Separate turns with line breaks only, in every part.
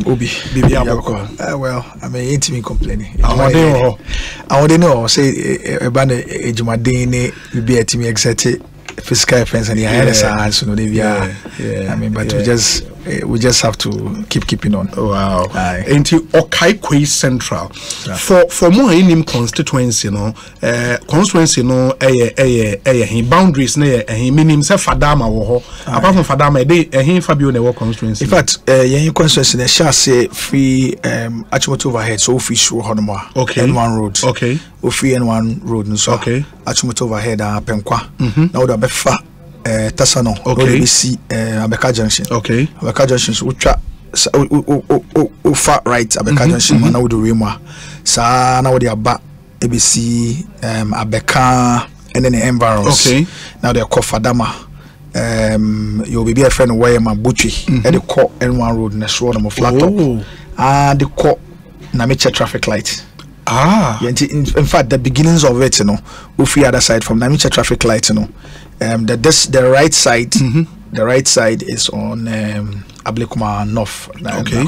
Obi. Well, I mean, ain't even complaining. I want to know. Say, about a Jumadine, you be a team excited. Physical offense and so no, I mean, but we just have to keeping on.
Wow. Into Okaikoi Central for more in him constituency, constituency boundaries near meaning himself Fadama apart from Fadama he Fabio never constituency. In fact,
constituency the shall say free Achimoto overhead so free show Honoma.
Okay.
N1 road.
Okay.
Free N1 road and so
okay.
Achimoto overhead Penkwa. Now the Befa Tasano.
Okay.
We see Abeka Junction.
Okay.
Abeka Junction so far right Abeka Junction now with the Rima. Sa now the Aba ABC Abeka and then the environs.
Okay.
Now they are called Fadama. You'll be a friend where my butchery and the call N1 road in the sword of flat top. And the call Namicha traffic light. In fact, the beginnings of it, we free other side from Namicha traffic light, the right side, the right side is on Ablekuma North,
okay,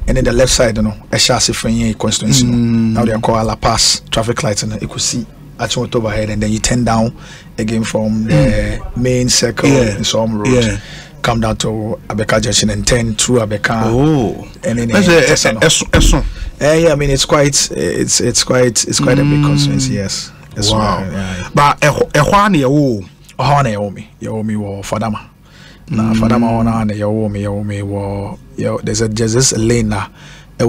and then the left side, Eshasi Frenye constituency. Now they are called La Paz traffic lights, and you could see actually overhead, and then you turn down again from the main circle in some road. Come down to Abeka Junction and turn through Abeka. And then I mean it's quite a big constituency, yes.
Wow. But
me wo Fadama. Na Fadama ona na there's this lane na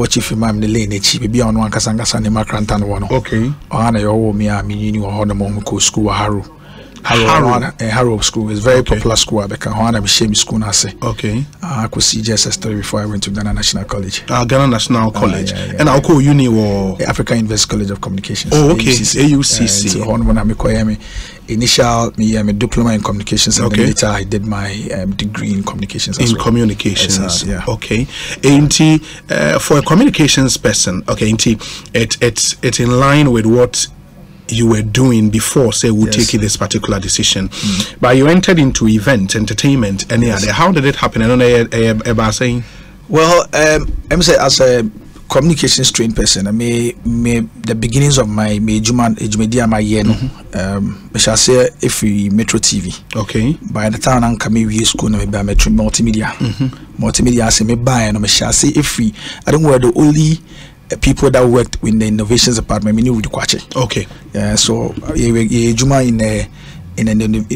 chief imam the lane echi be on one kasangasa ne makranta no no.
Okay.
Ona me a me ni wo ho na mo ko school Harrow School is very popular school. I became school now.
Okay.
I could see JSS 3 before I went to Ghana National College.
Ghana National College. And I'll call uni or
African University College of Communications.
Oh, okay. AUCC.
So when I initial me diploma in communications, and then later I did my degree in communications.
In communications.
Yeah.
Okay. For a communications person, okay, it's in line with what you were doing before, say, we'll take this particular decision. But you entered into event, entertainment, and how did it happen? I don't know saying.
Well, I'm saying as a communications trained person, I may the beginnings of my media my year, I shall say if we Metro TV.
Okay.
By the time I'm coming to school, I may Metro multimedia. Multimedia, I say me buy, and I shall say if we, I don't wear the only people that worked in the innovations department, we knew with the
okay.
So Juma in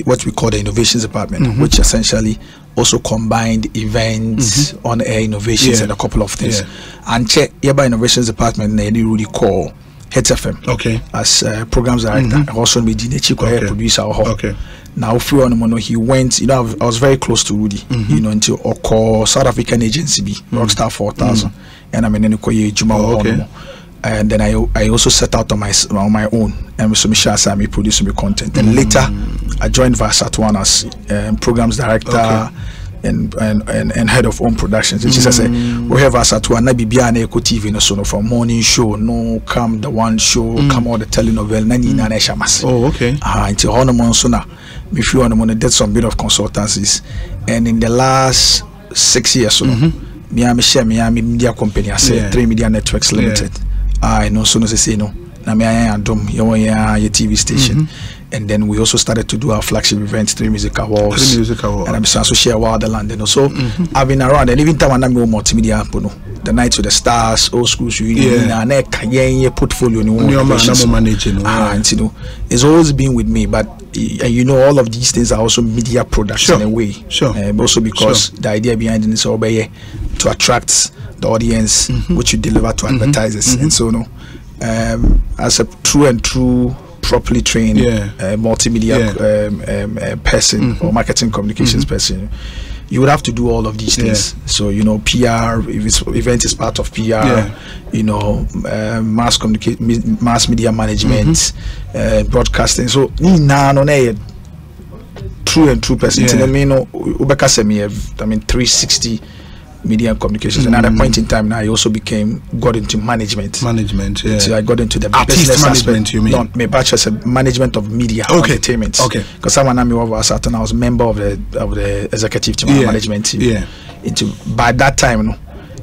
what we call the innovations department, which essentially also combined events, on air innovations, and a couple of things. And check by innovations department, they really call Hits FM.
Okay.
As programs director, also be producer.
Okay.
Now, free on mono, he went. I was very close to Rudy. Until Oko South African agency, Rockstar 4000. And I'm in Juma. And then I also set out on my own, and so me producing me content. Then later I joined Vasat1 as programs director and head of own productions. Which is I say we have Vasat1 na bibia na Eko TV no so from morning show no come the one show come all the telenovela na ni na shamas.
Oh, okay.
Until on so na me feel on did some bit of consultancies, and in the last 6 years me share media company, I say 3 Media Networks Limited. I know soon as I say no. Na me I dom your TV station. And then we also started to do our flagship event, 3 Music Awards. And I'm also share Wonderland, So I've been around, and even time I'm multimedia, the Nights with the Stars, Old Schools Union, and portfolio, and it's always been with me. But all of these things are also media products in a way. Also because the idea behind it is to attract the audience, which you deliver to advertisers, and so as a true properly trained multimedia person or marketing communications person, you would have to do all of these things. So PR, if event is part of PR, mass media management, broadcasting. So true person. I mean 360 media and communications, and at a point in time now I also got into management. So I got into the business
management
aspect.
You mean?
No, my bachelor's management of media entertainment. Because someone I was I was a member of the executive team, management team. By that time,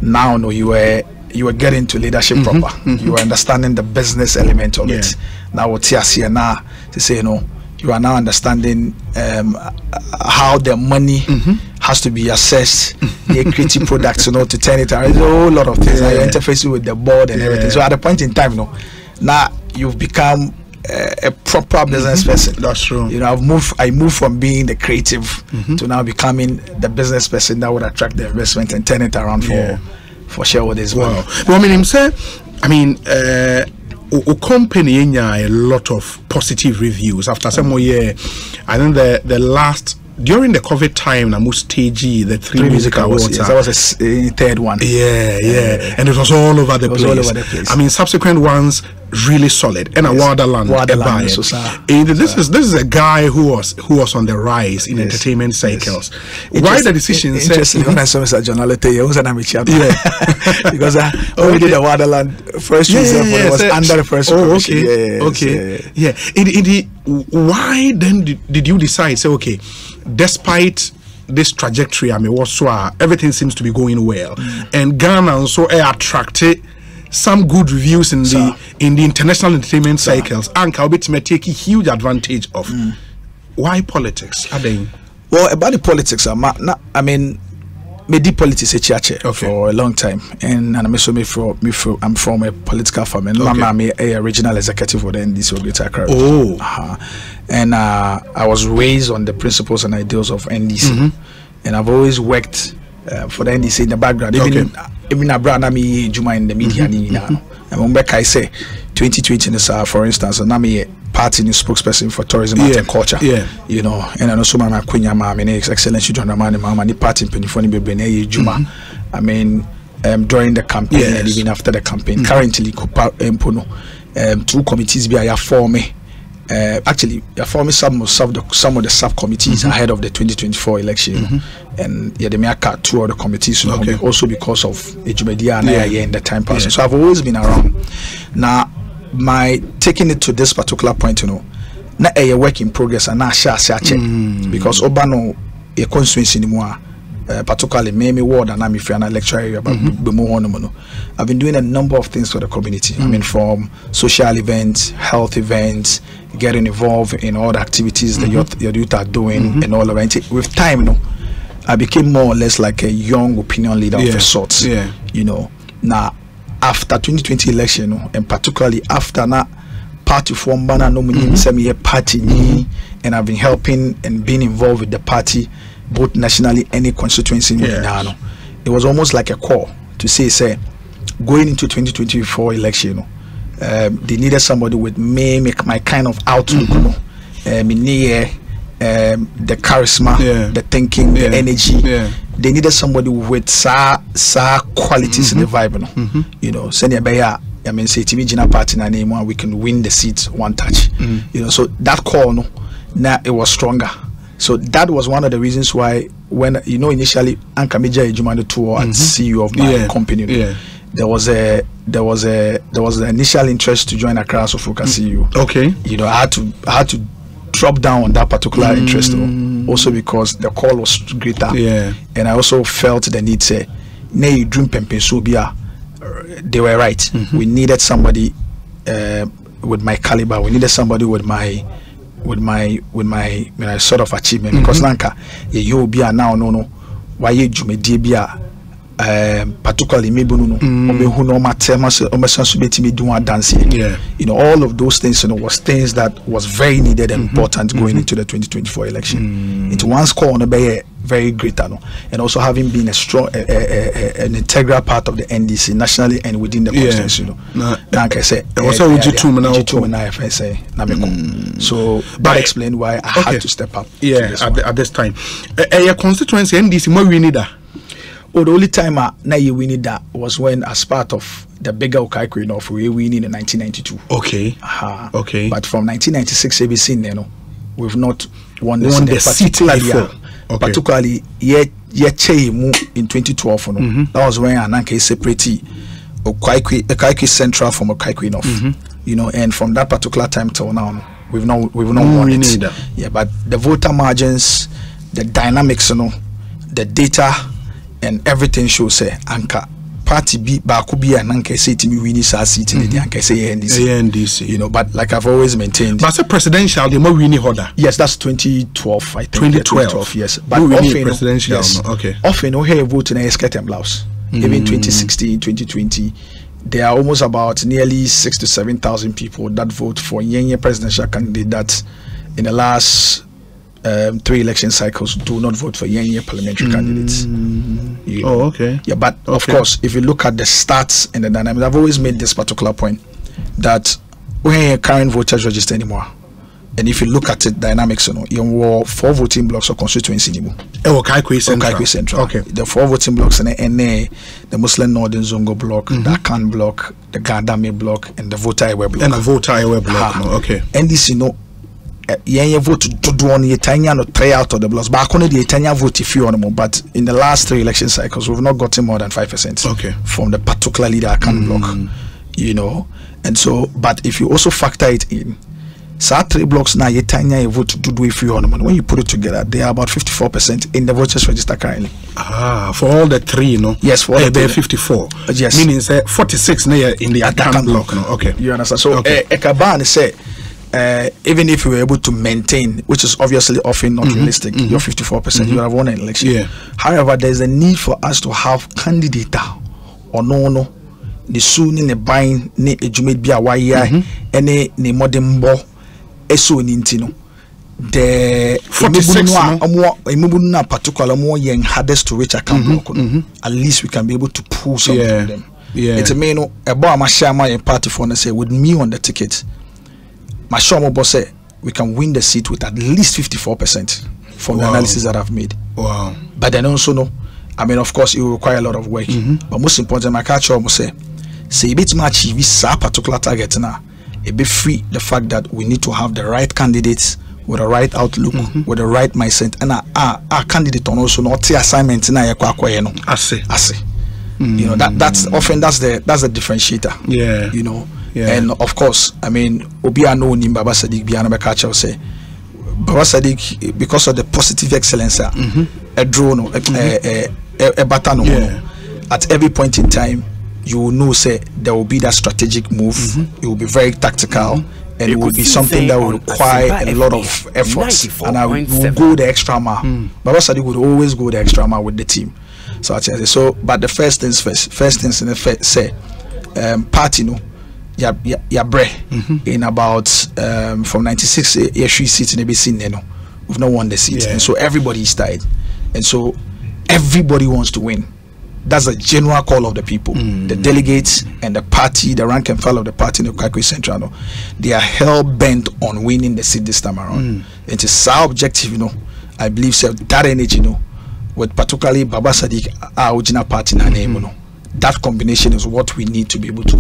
now no, you were getting to leadership proper. You were understanding the business element of it. Now what you see now to say, you know, you are now understanding how the money has to be assessed, the creative products, you know, to turn it around. There's a whole lot of things. Like interfacing with the board and everything. So at a point in time, you know, now you've become a proper business person.
That's true.
You know, I moved from being the creative to now becoming the business person that would attract the investment and turn it around for shareholders.
Wow. Well, I mean, company a lot of positive reviews after some more year. I think the last during the COVID time, I moved stage the three music awards.
Yes, that was a third one.
Yeah, and it was all over the place. I mean, subsequent ones really solid. And a Waterland. This is a guy who was on the rise in entertainment cycles. Why the decision?
Interesting. When I saw Mr. John Alete, he was an amateur. Because when we did the Waterland first result, it was under the first commission.
Why then did you decide? Say, okay, despite this trajectory, I mean, everything seems to be going well, and Ghana also attracted some good reviews in the international entertainment cycles, and Kalbit may take a huge advantage of. Why politics?
Well, about the politics, I mean, me did politics for a long time, and I'm also I'm from a political family. I'm a regional executive for the NDC Greater Accra. And I was raised on the principles and ideals of NDC, and I've always worked for the NDC in the background. Even abroad, I'm Juma in the media. And when I say 2020, for instance, I'm a party spokesperson for tourism and culture. You know, and I also my queen, my Excellency John Ramani, my party in Benin, Juma. I mean, during the campaign and even after the campaign. Currently, two committees are forming. Actually, forming some of the subcommittees ahead of the 2024 election, and they may cut two of the committees, also because of Ejumedia and in the time passing. So I've always been around. Now, my taking it to this particular point, you know, na a work in progress and now share because Obano a constituency anymore. Particularly maybe ward and I'm if you're an lecturer area, but I've been doing a number of things for the community. I mean, from social events, health events, getting involved in all the activities the youth are doing and all of it. With time, you know, I became more or less like a young opinion leader of a sort. You know, now after 2020 election, you know, and particularly after that party form banner nominee party and I've been helping and being involved with the party both nationally and in constituency in Minano. It was almost like a call to say going into 2024 election, you know, they needed somebody with my kind of outlook, you know, the charisma, the thinking, the energy. They needed somebody with sa qualities in the vibe, you know. I mean, say TV Gina party na name we can win the seats one touch, you know. So that call, no, now it was stronger. So that was one of the reasons why, when you know, initially Anka Meja Ejumani tour and CEO of my company, there was the initial interest to join Accra Sofoka CEO. You know, I had to drop down on that particular interest, also because the call was greater. And I also felt the need say, "Nay, dream pempe sobia." They were right. We needed somebody with my caliber. We needed somebody with my sort of achievement, because Lanka you be now no why you be particularly maybe who no matter me doing dancing. You know, all of those things, you know, was things that was very needed and important going into the 2024 election. It once called on a very great, and also having been a strong an integral part of the NDC nationally and within the constituency, you know. Like I said,
also
so that explained why I had to step up.
At this time, your constituency NDC more we need that.
Well, the only time we need that was when, as part of the bigger Okaikoi North, we winning in 1992. But from 1996, ABC, you know, we've not won the seat. Particularly, in 2012, you know, that was when Ananke separated Okaikoi Central from Okaikoi North. You know, and from that particular time till now, we've not won it. But the voter margins, the dynamics, you know, the data, and everything shows say Anka party be could be an anke say to me we need to seat in the anke say
NDC.
You know, but like I've always maintained.
But a presidential, the more we need order.
Yes, that's 2012. I think
2012.
Yes, but
often presidential.
Yes,
okay.
Often we have vote in a skirt and blouse. Even 2016, 2020, there are almost about nearly 6,000 to 7,000 people that vote for Yenye presidential candidate that in the last 3 election cycles do not vote for Yenye parliamentary candidates. You know?
Okay.
Yeah, but of course, if you look at the stats and the dynamics, I've always made this particular point that we ain't current voters register anymore. And if you look at it, dynamics, you know, you have 4 voting blocks or constituency anymore.
Okaikoi Central.
Okay. The 4 voting blocks and the Muslim Northern Zongo block, the Akan block, the Gandame block, and the Voter Ewe block.
And the Voter Ewe block. Okay.
And this, you know, you vote to do on the Tanya no 3 out of the blocks. But I the Tanya vote if you want, but in the last 3 election cycles, we've not gotten more than 5%.
Okay. From
the particular leader Akan block, you know. And so, but if you also factor it in, so 3 blocks now, you tanya vote to do if you want. When you put it together, they are about 54% in the voters register currently.
For all the 3, you know.
Yes, for all
they're 54.
Yes,
meaning 46 near in the Akan block. No? Okay,
you understand. So, Ekaban say, even if you were able to maintain, which is obviously often not realistic, you're 54%. You have won an election.
Yeah.
However, there's a need for us to have candidate or no. The soon in the buying ne ejumate be a wire any ne modern bo. Eso nintino the
46
no particular more young hardest to reach account block. At least we can be able to pull some of them. It's a main about my share my party for say with me on the ticket. My share boss say we can win the seat with at least 54% from the analysis that I've made.
Wow.
But then also no, I mean of course it will require a lot of work. But most important my catch almost say a bit much achieve this particular target now. It be free the fact that we need to have the right candidates with the right outlook, with the right mindset, and our candidate on also not the assignment na I see. You know that's often that's the differentiator. Yeah. You know. Yeah. And of course, I mean Obi no ni Baba Sadiq bi na be catch say Baba Sadiq because of the positive excellence a drone a baton at every point in time. You will know, say there will be that strategic move. It will be very tactical, and it will be something that will require a lot of efforts. And I will go the extra mile. Baba Sadiq would always go the extra mile with the team. So I say so. But the first things first. First things in the first say, party no, in about from 96 years seats in the scene no, we've not won the seat, and so everybody is tied, and so everybody wants to win. That's a general call of the people. The delegates and the party, the rank and file of the party in Okaikoi Central, they are hell bent on winning the seat this time around. It is our objective, you know. I believe so that energy, you know, with particularly Baba Sadiq, our original party in her name, you know. That combination is what we need to be able to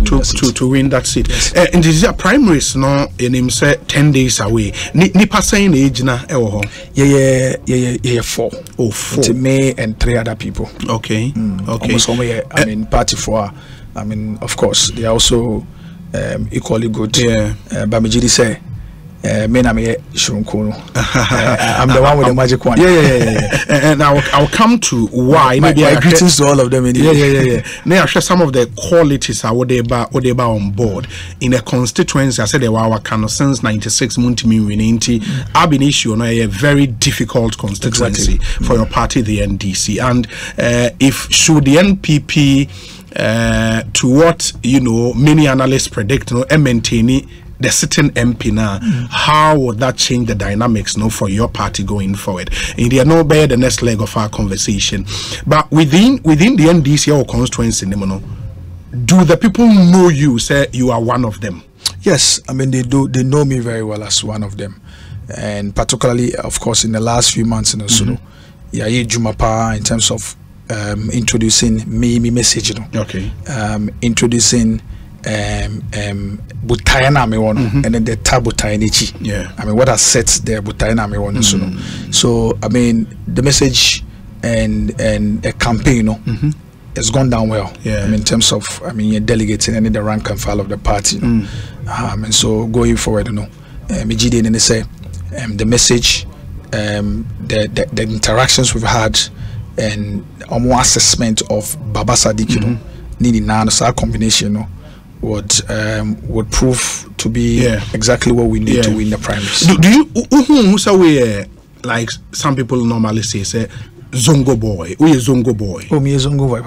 win that seat.
Yes.
And this is a primaries no in him say 10 days away. Nipa saying age na ewo ho.
Yeah, 4.
Oh, 4.
It's me and 3 other people.
Okay. Okay.
Almost I mean party 4. I mean of course they are also equally good. Yeah. But me say I'm the one with the magic one.
Yeah. And I'll come to why.
My greetings to all of them.
Yeah. Now I share some of the qualities I would be on board in a constituency. I said they were kind of since 96 Muntimi winning. I've been issuing a very difficult constituency for your party, the NDC. And if should the NPP to what many analysts predict, maintaining the sitting MP now, how would that change the dynamics for your party going forward? And they are no better the next leg of our conversation. But within the NDC or constituency, do the people know you, say you are one of them?
Yes, I mean they do. They know me very well as one of them, and particularly, of course, in the last few months, Jumapa in terms of introducing me message,
okay,
introducing Butayana me one and then the Tabutayanichi.
Yeah.
I mean what has set the Butayana me one so I mean the message and a campaign has gone down well.
Yeah.
I mean in terms of delegates and the rank and file of the party. And so going forward, Mijide and they say the message, the interactions we've had and more assessment of Baba Sadiq, needing now so combination would prove to be exactly what we need to win the primaries.
Do you who like some people normally say Zongo boy? Who is Zongo boy?
Oh, me Zongo boy.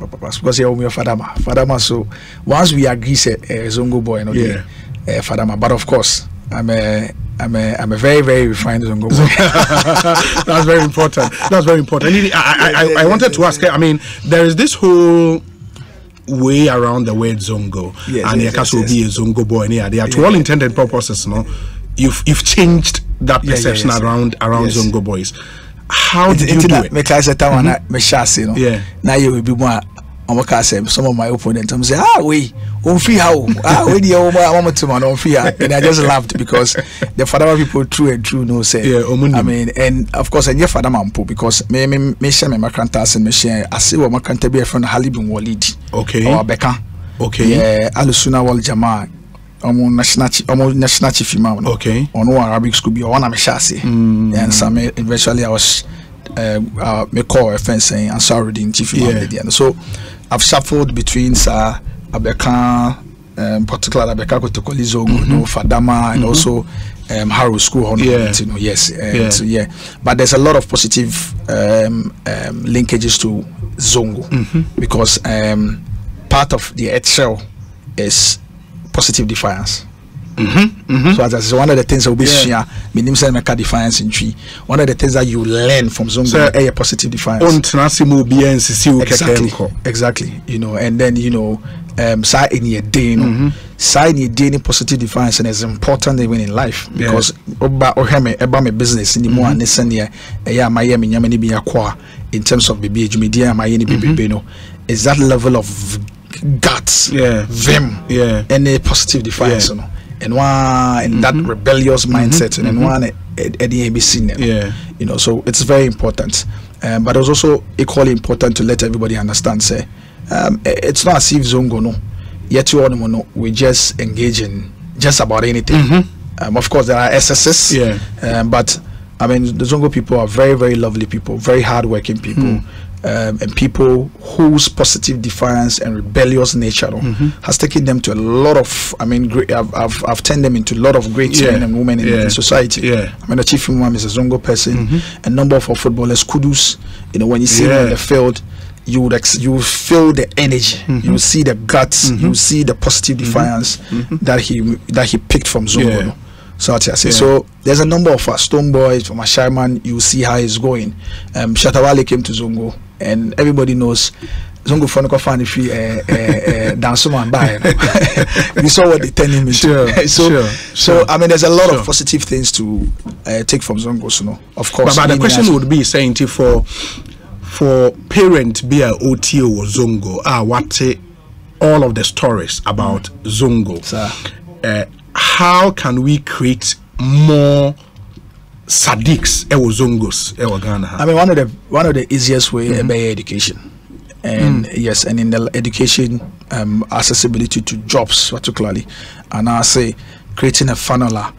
Because you're my Fadama. So once we agree, say Zongo boy, Fadama. But of course, I'm a very, very refined Zongo boy.
That's very important. That's very important. I wanted to ask. I mean, there is this whole way around the word Zongo, and you can be a Zongo boy. Yeah, to all intended purposes, no, you've changed that perception around Zongo boys. How did you do it?
Me class that one, me shasi, no. Yeah. Now you will be more. Some of my opponents say, we free how we the and I just laughed because the father people true and true no say. I mean, and of course, and your father mampo because me share my cantas and me share. I see what my canter be from Halibun Walid.
Okay.
Or Becca.
Okay.
Yeah, Alusuna Wal Jama. National chief imam.
Okay.
On one Arabic school be one ameshasi. And some eventually I was me call a friend saying I'm sorry the chief imam. So I've shuffled between Abeka, particularly Abeka Kotokoli Zongo, Fadama, and also Harrow School. Yes, but there's a lot of positive linkages to Zongo because part of the eggshell is positive defiance. So that's one of the things that will be defiance in tree. One of the things that you learn from Zongo is a positive defiance. Exactly. And then side in your day, side in your day positive defiance and is important even in life because about my business in the more in terms of baby media my is that level of guts, vim, and a positive defiance, and one in that rebellious mindset, and one at the ABC, so it's very important. But it's also equally important to let everybody understand. Say, it's not as if Zongo no, yet you all know we just engage in just about anything. Of course, there are excesses, but I mean the Zongo people are very, very lovely people, very hardworking people. And people whose positive defiance and rebellious nature has taken them to a lot of, I mean, I've turned them into a lot of great men and women in society. I mean, the chief imam is a Zongo person. A number of our footballers, kudus, when you see them in the field, you feel the energy, you see the guts, you see the positive defiance that he picked from Zongo. So there's a number of us, Stone Boys from Asharman. You see how it's going. Shatawale came to Zongo, and everybody knows Zongo Fonoko fan if you dance man by. We saw what they turned him into. So I mean, there's a lot of positive things to take from Zongo. So of course,
but the question would be saying for parent be a OTO or Zongo, what all of the stories about Zongo. How can we create more Sadiqs Zongos Ghana?
I mean, one of the easiest way is education, and yes, and in the education, accessibility to jobs particularly, and I say creating a funnel.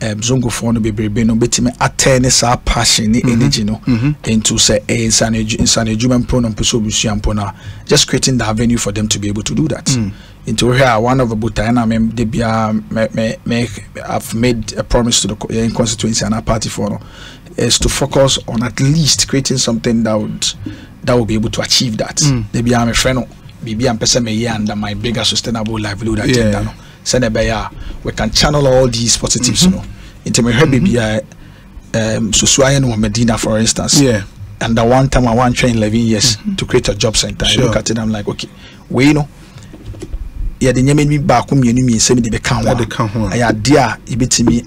Zongo for no be no betime attain sa passion energy no into say insane human pronoun puso just creating the avenue for them to be able to do that. Into here one of the butana I've made a promise to the constituency and our party for is to focus on at least creating something that would be able to achieve that. Maybe I'm a friend, maybe I'm person me under my bigger sustainable livelihood agenda. We can channel all these positives, into my head, maybe Susuayan or Medina, for instance. And the one time I want train 11 years to create a job center. I look at it, I'm like, okay, we know. Yeah, the name me back home, you mean, send me the count. I had dear, me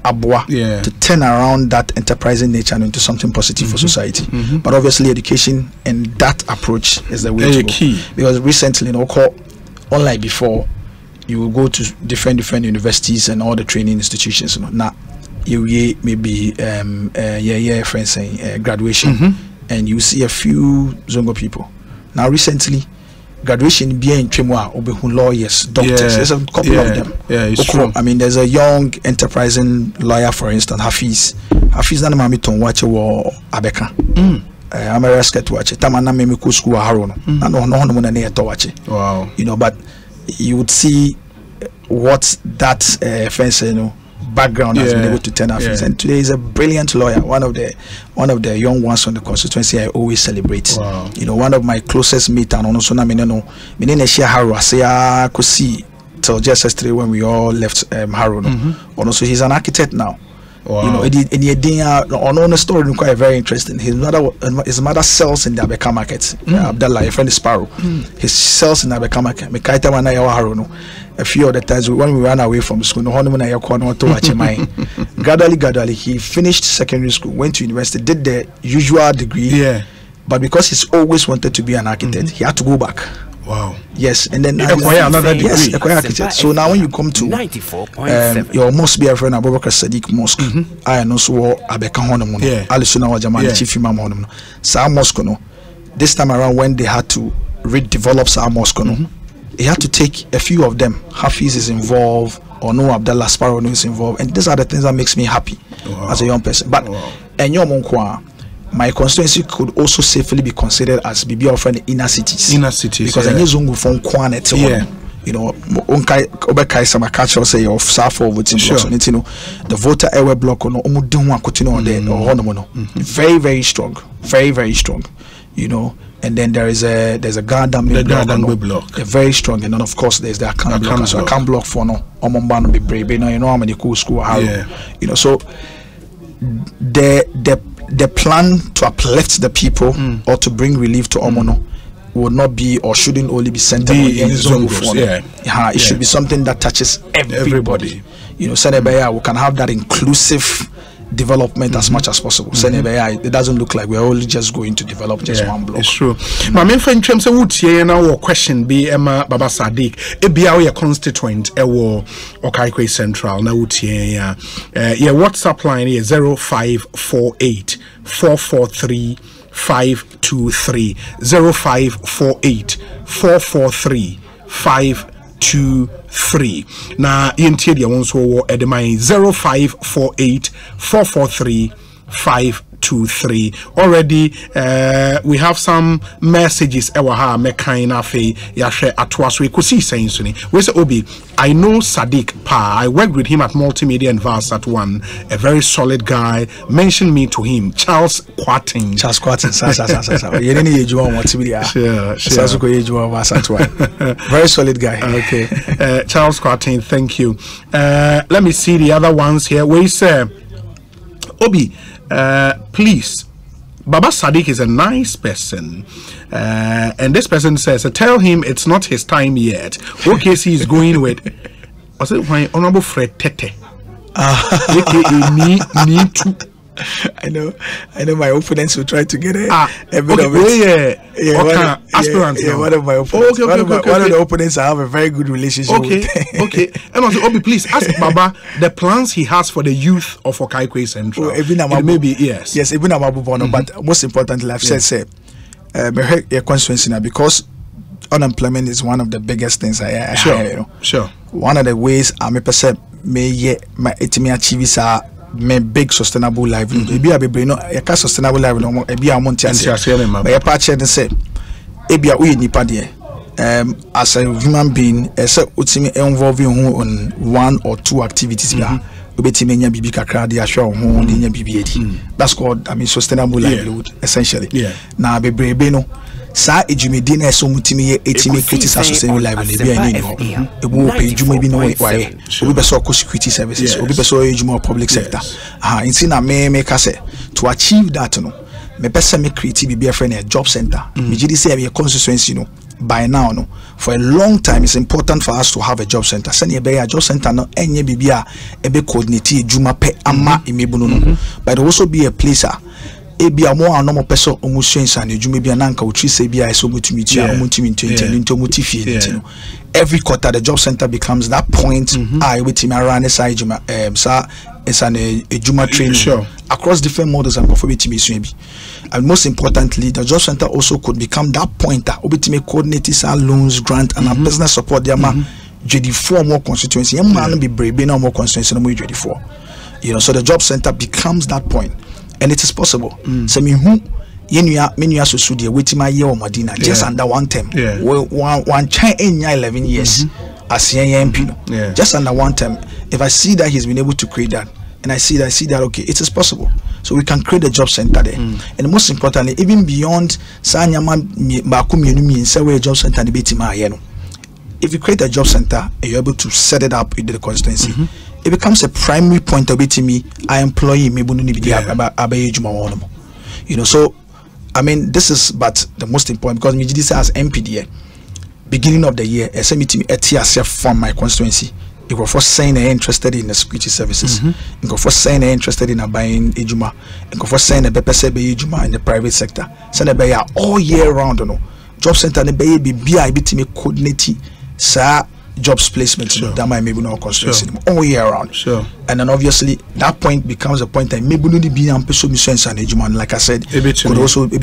abwa to turn around that enterprising nature into something positive for society. But obviously, education and that approach is the way to go. Because recently, unlike before, you will go to different universities and all the training institutions. Now, you maybe friends saying graduation, and you see a few Zongo people. Now, recently, graduation being lawyers, doctors. There's a couple of them.
It's true.
I mean, there's a young enterprising lawyer, for instance, Hafiz. Hafiz na mami ton wache wo Abeka. America to watch it. Tamana me ko school Harono. No na near to watch it.
Wow.
You know, but you would see what that fence, you know, background has been able to turn out. And today is a brilliant lawyer, one of the young ones on the constituency I always celebrate.
Wow.
You know, one of my closest mates, and also na me share Haro say could see till JSS3 when we all left Haro. And also he's an architect now.
Wow.
You know, on story quite very interesting. His mother sells in the Abeka market. Abdallah, a friend is Sparrow. He sells in the Abeka market. Mekaita wana ya Harono. A few of the times when we ran away from school, no honeymoon ya kono to watch mine. Gradually, he finished secondary school, went to university, did the usual degree. Yeah. But because he's always wanted to be an architect, he had to go back.
Wow.
Yes, and then
acquire another degree.
Yes, acquire architect. So now when you come to 94.7, your must be a friend Abubakar Sadiq Mosque. I know so Abeka Honomono. Alisuna Wajaman Chief Imam Honomono. Sa Mosque no. This time around when they had to redevelop Sa Mosque no, he had to take a few of them. Hafiz is involved, or no Abdallah Sparrow is involved, and these are the things that makes me happy as a young person. But my constituency could also safely be considered as BB of inner cities. Inner cities. Because I need Zungu from Kwanet. You know, Obekai Samakacho say of Safo voting blocks. You know, the voter airway block on Omudunwa Kutino on there or Honomono. Very, very strong. Very, very strong. You know. And then there's a Gardambe block. Very strong, and then of course there's the account block. So account block for no Omombano be brave. You know how many cool school how you know. So the plan to uplift the people or to bring relief to Omono would not be or shouldn't only be centered on the zone. It should be something that touches everybody. You know, Senebaya, we can have that inclusive development as much as possible. It doesn't look like we're only just going to develop just one block. It's true.
My main friend Chem say would here now question be Emma Baba Sadiq. It be our constituent ewo Okaikoi Central now would here WhatsApp line here 0548 443 523 0548 443 523. Now interior ones who at the mine 0548 443 523. Already we have some messages ewaha mekaina fe yashe atwaso Ekosiisen suni. We say Obi, I know Sadiq Pa. I worked with him at Multimedia and Vars at one. A very solid guy. Mention me to him. Charles Quartin.
Charles Quartin. Very solid guy.
Okay. Charles Quartin, thank you. Let me see the other ones here. We say Obi, please, Baba Sadiq is a nice person, and this person says, tell him it's not his time yet. What case he is going with? Was it my honorable Fred Tete? Me too.
I know my opponents will try to get a bit of it.
Aspirant.
One of my opponents. One of the opponents I have a very good relationship with.
Okay. And also, Obi, please ask Baba the plans he has for the youth of Okaikoi Central. Maybe yes.
Yes, even but most importantly, I've said, your constituency now, because unemployment is one of the biggest things I
Sure.
One of the ways I'm a person may achieve is me big sustainable livelihood. Ebi abebre no e ka sustainable livelihood no ebi amonti ase. But e pa che say ebi a we nipa de as a human being say utimi involve you on one or two activities bia obetimi nya bibi kakra de ahwe ho de nya bibi edi. That's called sustainable livelihood essentially. Na abebre no sa ejumedi na so mutimi ye etimi critical sustainable livelihood bia ni ho. Ebu pe ejuma bi no why obi be so security services, obi be so ejuma public sector. Inti na me ka say to achieve that no me pese me create bi a friend a job center. Me gidi say we constituency no by now no for a long time it's important for us to have a job center. Send ye be a job center no enye bibia ebe coordinate ejuma pe ama imebuno no, but also be a place ebia mo anomo peso omusuensa na ejuma bia nanka utrise bia eso mutumi no every quarter the job center becomes that point with him around side juma it's an ejuma training across different models and and most importantly the job center also could become that pointer obitime coordinate loans grant and business support them JD4 more constituency man be brave no more constituency no more JD4 so the job center becomes that point. And it is possible. So me who yenua menua so de wetima ye o modina just under one term. One chain in 11 years as MP no. Just under one term. If I see that he's been able to create that, and I see that okay, it is possible. So we can create a job center there. And most importantly, even beyond Sanyama Bakumyumi say a job center the betima yeno. If you create a job center and you're able to set it up in the constituency, it becomes a primary point of it to me. I employee me you know, so I mean this is but the most important because me this as MPD beginning of the year SMT ETS from my constituency. You go for saying they're interested in the security services. You go for saying they're interested in buying ejuma. You go for saying the BPSB ejuma in the private sector. So they buy all year round, you know. Job center they buy be me coordinate sa jobs placement. Sure. That might maybe not constituency all year round. Sure. And then obviously that point becomes a point that maybe not be an person and ejuma. Like I said, could also be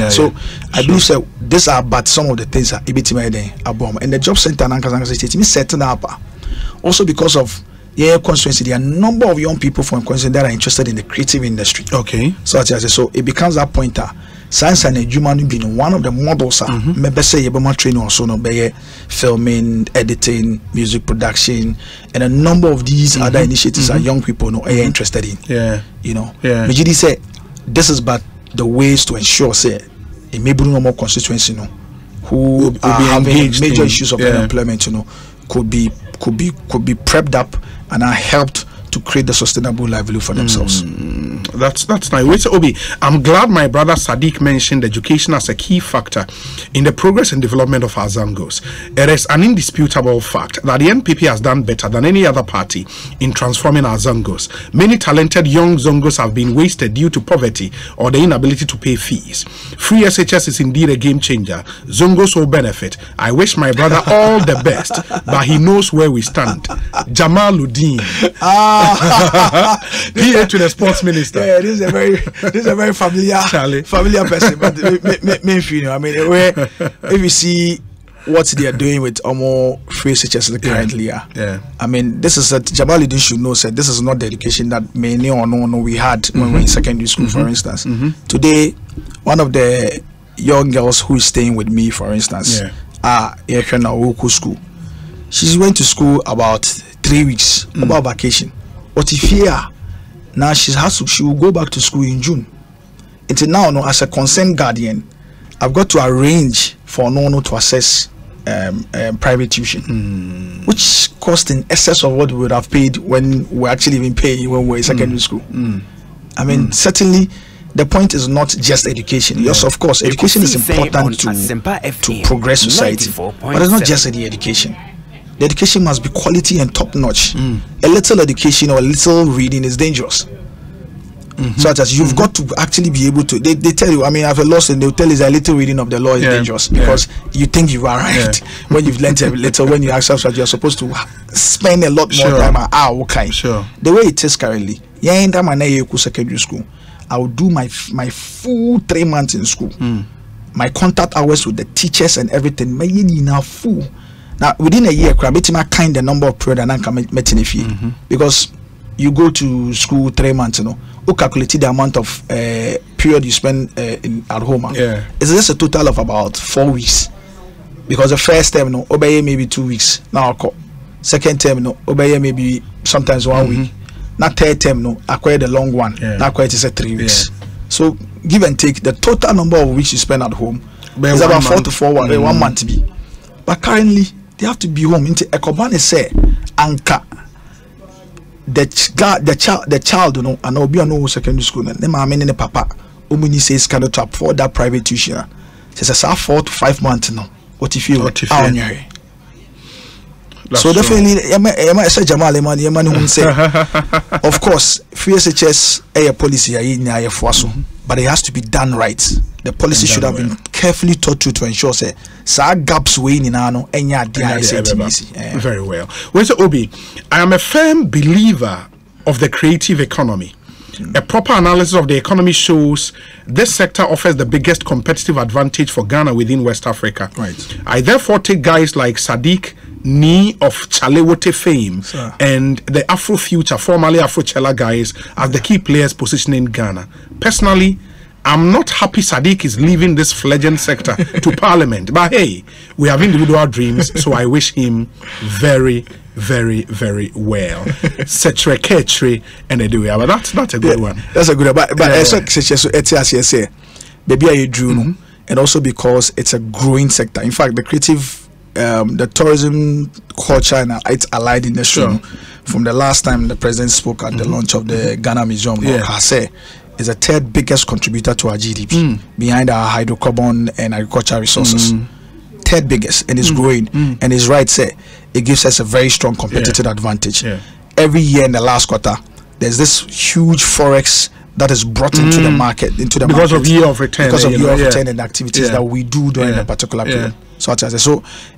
so. I believe so. These are but some of the things that and the job center and setting up. Also because of constituency, there are a number of young people from constituency that are interested in the creative industry. Okay. So it becomes that pointer. Science and human being one of the models maybe say training also no be filming, editing, music production, and a number of these other initiatives that young people know are interested in. Yeah. You know. Yeah. Mijidi say this is but the ways to ensure say it may be no more constituency no who are having major issues of unemployment, you know, could be prepped up and are helped to create the sustainable livelihood for themselves. That's nice.
Wait, Obi, I'm glad my brother Sadiq mentioned education as a key factor in the progress and development of our Zongos. It is an indisputable fact that the NPP has done better than any other party in transforming our Zongos. Many talented young Zongos have been wasted due to poverty or the inability to pay fees. Free SHS is indeed a game changer. Zongos will benefit. I wish my brother all the best, but he knows where we stand. Jamaluddin. PA to the sports minister.
Yeah, this is a very familiar person. But me feel, I mean, if you see what they are doing with almost free SHS currently, I mean, this is that Jamaluddin should know. Said this is not the education that many or no we had when we were in secondary school, for instance. Today, one of the young girls who is staying with me, for instance, school. She went to school about 3 weeks about vacation. But if here now she will go back to school in June. Until now, as a concerned guardian, I've got to arrange for no to access private tuition, which cost in excess of what we would have paid when we're actually even paying when we're in secondary school. I mean, certainly the point is not just education. Yes, of course, education is important to progress society, but it's not just the education. The education must be quality and top notch. A little education or a little reading is dangerous. Such as you've got to actually be able to. They tell you, I mean, I have a law and they'll tell you that a little reading of the law is dangerous because you think you are right when you've learned a little. When you ask yourself, you're supposed to spend a lot more time. Okay. The way it is currently, secondary school, I will do my full 3 months in school. My contact hours with the teachers and everything. Full. Now within a year, I kind the number of period and I can because you go to school 3 months, you know, you calculate the amount of period you spend at home. It's just a total of about 4 weeks. Because the first term, no, obey maybe 2 weeks. Now second term, no, obey maybe sometimes 1 week. Now third term, no, acquire the long one. Now acquire it is 3 weeks. So give and take the total number of weeks you spend at home is about 4 to 4 1 month to be. But currently they have to be home. Into Ekobane say anka the child, you know, and will be on no secondary school. Then my man and the papa, Omuni says cannot afford that private tuition. Says 4 to 5 months now. What if you on your hair? So definitely, say Jamal, of course, free SHS a policy but it has to be done right. The policy should have been carefully thought through to ensure say gaps way in
very well. Well, so Obi, I am a firm believer of the creative economy. A proper analysis of the economy shows this sector offers the biggest competitive advantage for Ghana within West Africa. Right. I therefore take guys like Sadiq, Ni of Chalewote fame, and the Afro Future, formerly Afro Chella guys, as the key players positioning Ghana. Personally, I'm not happy Sadiq is leaving this fledgling sector to Parliament. But hey, we have individual dreams, so I wish him very, very, very well. Setreketri and Edua. But that's a good one.
That's a good one. But so ETIAS, baby, I drew, and also because it's a growing sector. In fact, the creative, the tourism culture and its allied industry. From the last time the president spoke at the launch of the Ghana Museum, Hase is the third biggest contributor to our GDP behind our hydrocarbon and agricultural resources. Third biggest, and it's growing. And it's right, say it gives us a very strong competitive advantage. Every year in the last quarter, there's this huge forex that is brought into the market,
because of year of return,
and activities that we do during a particular period. So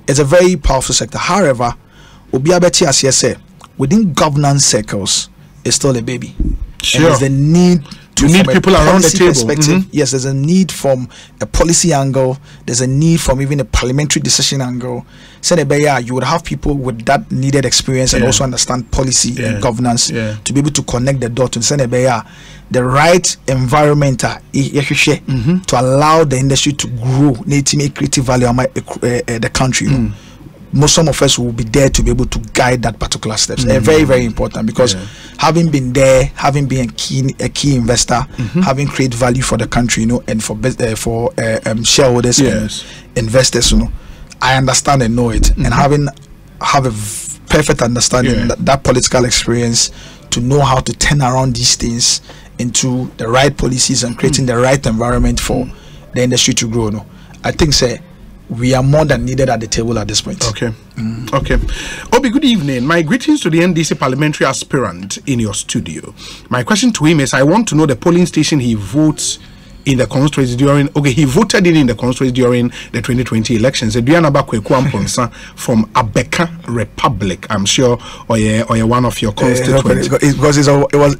it's a very powerful sector. However, Obiabeti as say within governance circles is still a baby. And there's a need to
need people around the table.
Yes, there's a need from a policy angle. There's a need from even a parliamentary decision angle. You would have people with that needed experience and also understand policy and governance to be able to connect the dots and the right environment to allow the industry to grow, to creative value the country. Some of us will be there to be able to guide that particular steps. Very, very important, because having been there, having been a key investor, having created value for the country, and for shareholders and investors, I understand and know it, and have a perfect understanding that political experience to know how to turn around these things into the right policies and creating the right environment for the industry to grow. I think we are more than needed at the table at this point.
Okay. Obi, good evening. My greetings to the NDC parliamentary aspirant in your studio. My question to him is, I want to know the polling station he votes in the constituency during. Okay, he voted in the constituency during the 2020 elections. Adriana Bakwe from Abeka Republic. I'm sure, or one of your constituents.
Because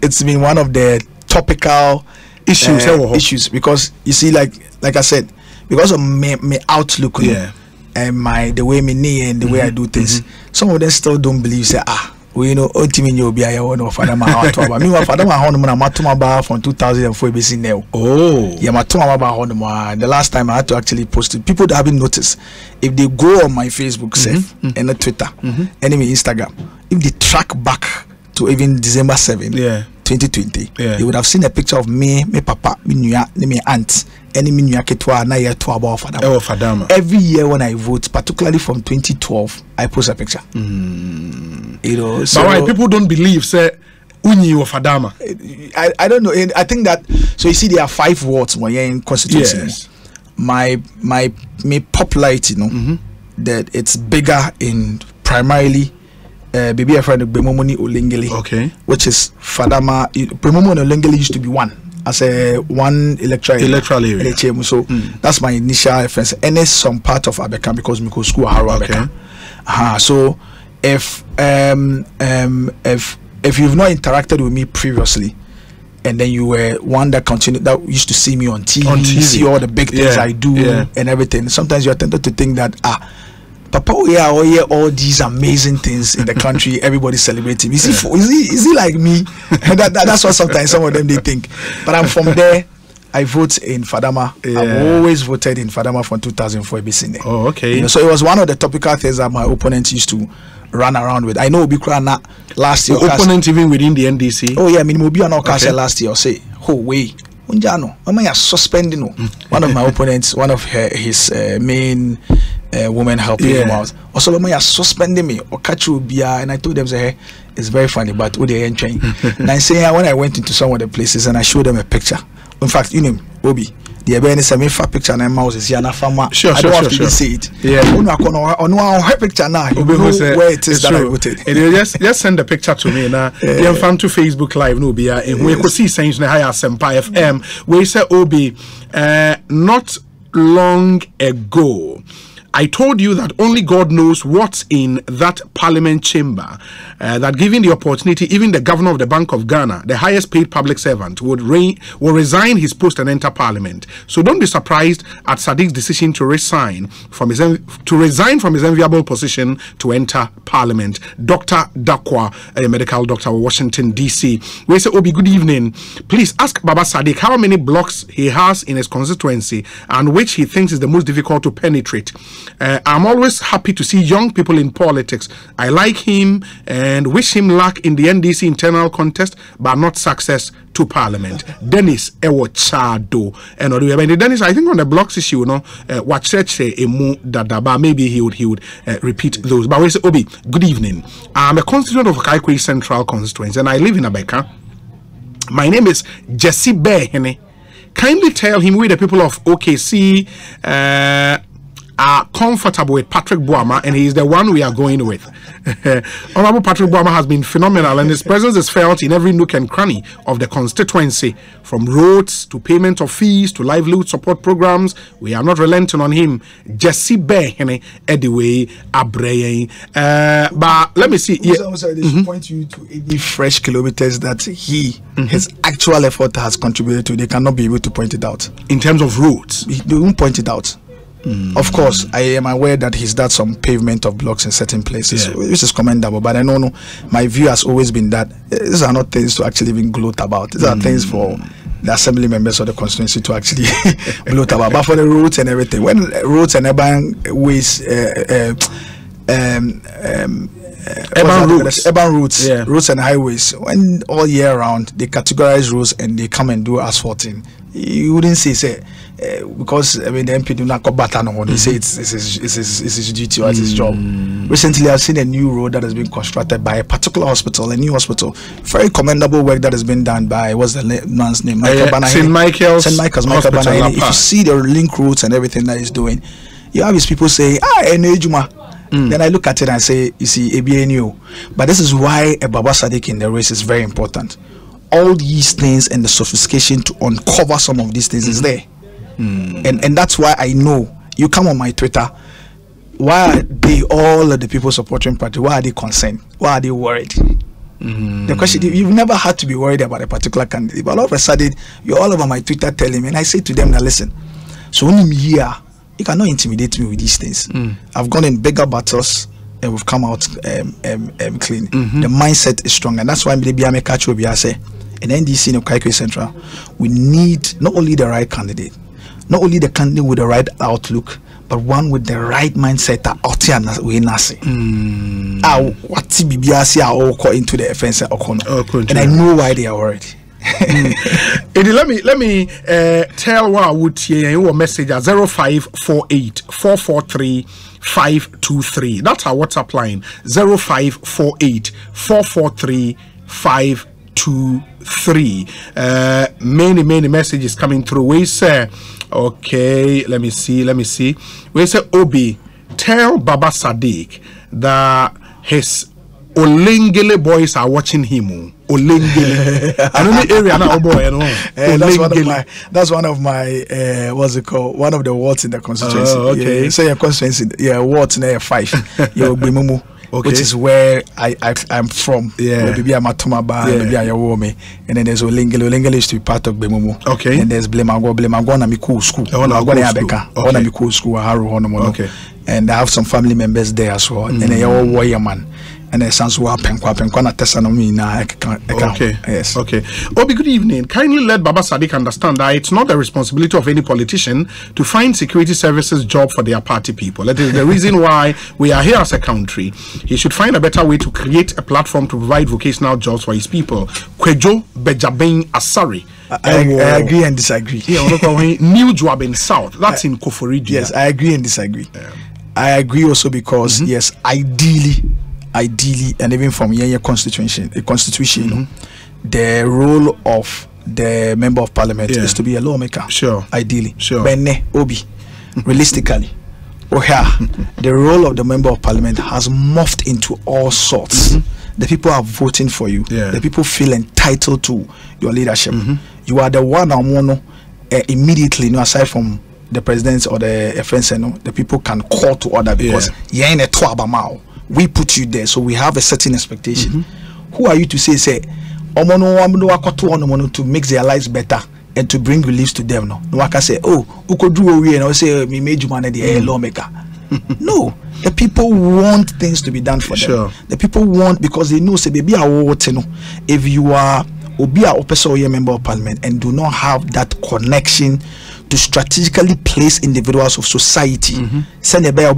it's been one of the topical issues. Because you see, like I said, because of my outlook and the way me knee and the way I do things, some of them still don't believe we ultimately you'll be a one of Father Mahatma. Meanwhile, Father Mahatma from 2004 BC now. The last time I had to actually post it, people that haven't noticed, if they go on my Facebook and Twitter and Instagram, if they track back to even December 7, 2020, they would have seen a picture of me, my papa, my aunt, and my ketwa na year to about Fadama. Every year when I vote, particularly from 2012, I post a picture. So
but why people don't believe Unyi or Fadama?
I don't know. I think that so you see there are 5 wards in Constituency. My popularity, that it's bigger in primarily baby a friend of Bemomoni Olengeli, which is Fadama. Bemomoni Olengeli used to be one one electoral area. So that's my initial reference. And it's some part of Abeka because we go school Abeka. So if you've not interacted with me previously, and then you were one that used to see me on TV, see all the big things I do and everything, sometimes you're tempted to think that Papa, all these amazing things in the country, everybody's celebrating. Is he like me? That's what sometimes some of them they think. But I'm from there. I vote in Fadama. I've always voted in Fadama from 2004 BC.
Oh, okay.
So it was one of the topical things that my opponents used to run around with. I know Obikrana last year.
Opponent even within the NDC.
Oh yeah, I mean Obikrana last year. Say, oh wait. Unjano, am suspending one of my opponents, one of his main women helping him out. Also, am suspending me or catch you bia, and I told them, say, it's very funny, but what they ain't train. And I say, when I went into some of the places and I showed them a picture. In fact, Obi, the awareness I made for picture and mouse is Yana Fama. I don't have to even say it. On her picture now, you know where it is that I put it.
Just send the picture to me now. You fan to Facebook Live, no be and we could see saying na higher Sempai FM. We say Obi, not long ago, I told you that only God knows what's in that parliament chamber, that given the opportunity, even the governor of the Bank of Ghana, the highest paid public servant, will resign his post and enter parliament. So don't be surprised at Sadiq's decision to resign from his enviable position to enter parliament. Dr. Dakwa, a medical doctor of Washington, D.C. We say, Obi, good evening. Please ask Baba Sadiq how many blocks he has in his constituency and which he thinks is the most difficult to penetrate. I'm always happy to see young people in politics. I like him and wish him luck in the NDC internal contest, but not success to parliament. Dennis Ewo Chado. And Dennis, I think on the blocks issue, what church emu dadaba, maybe he would repeat those. But we say, Obi, good evening. I'm a constituent of Okaikoi Central Constituency and I live in Abeka. My name is Jesse Behene. Kindly tell him we the people of OKC are comfortable with Patrick Boama, and he is the one we are going with. Honorable Patrick Boama has been phenomenal, and his presence is felt in every nook and cranny of the constituency, from roads to payment of fees to livelihood support programs. We are not relenting on him. Jesse Behene, anyway, Abreye. But let me see.
Yeah. Also, they should point you to 80 fresh kilometers that his actual effort has contributed to. They cannot be able to point it out.
In terms of roads?
They won't point it out. Of course, I am aware that he's done some pavement of blocks in certain places, which is commendable. But I know my view has always been that these are not things to actually even gloat about. These are things for the assembly members of the constituency to actually gloat about. But for the roads and everything, when roads and urban ways, roads and highways, when all year round they categorize roads and they come and do asphalting, you wouldn't say because I mean the MP do not go back on. They say it's his duty or it's his job. Recently, I've seen a new road that has been constructed by a particular hospital, a new hospital. Very commendable work that has been done by what's the man's name?
St. Michael's Hospital.
If you see the link routes and everything that he's doing, you have his people saying, then I look at it and say, you see, ABNU. But this is why a Baba Sadiq in the race is very important. All these things and the sophistication to uncover some of these things is there. And that's why I know you come on my Twitter. Why are they, all of the people supporting party, why are they concerned? Why are they worried? The question, you've never had to be worried about a particular candidate, but all of a sudden you're all over my Twitter telling me, and I say to them, now listen, so when I'm here, you cannot intimidate me with these things. I've gone in bigger battles and we've come out clean. The mindset is strong, and that's why maybe I catch what I say. In NDC in Okaikoi Central, we need not only the right candidate, not only the candidate with the right outlook, but one with the right mindset that we nasi. What TBBC are into the offense, and I know why they are worried.
Let me tell what I would hear your message at 0548 443 523. That's our WhatsApp line. 0548 443 523. Many messages coming through. We say, okay, let me see. We say, Obi, tell Baba Sadiq that his Olengele boys are watching him. Olengele. I know the area now, boy.
That's one of my what's it called? One of the wards in the constituency.
Okay.
So your constituency, wards near 5. Your Bimumu. Okay. Which is where I'm from. Maybe I'm at Tomaba, maybe I Wome. And then there's Olengele. Olengele used to be part of Bemumu.
Okay.
And there's Blemago na Miku school. Miku school, Haru Honomono.
Okay.
And I have some family members there as well. And they are all warrior man. And it sounds yes.
Okay. Obi, good evening. Kindly let Baba Sadiq understand that it's not the responsibility of any politician to find security services job for their party people. That is the reason why we are here as a country. He should find a better way to create a platform to provide vocational jobs for his people. Kwejo Bejaben Asari.
I agree and disagree.
New job in South. That's in Koforidua.
Yes, I agree and disagree. I agree also because yes, ideally, and even from your constitution, the role of the member of parliament is to be a lawmaker.
Sure.
Ideally.
Sure.
Bene Obi, realistically, the role of the member of parliament has morphed into all sorts. The people are voting for you. The people feel entitled to your leadership. You are the one immediately, aside from the president or the FNC, the people can call to order because you're in a twabamao. We put you there, so we have a certain expectation. Who are you to say to make their lives better and to bring relief to them? No one can say, oh, and I say we made you man the lawmaker. No, the people want things to be done for them. The people want, because they know say baby if you are a member of parliament and do not have that connection to strategically place individuals of society, send a bear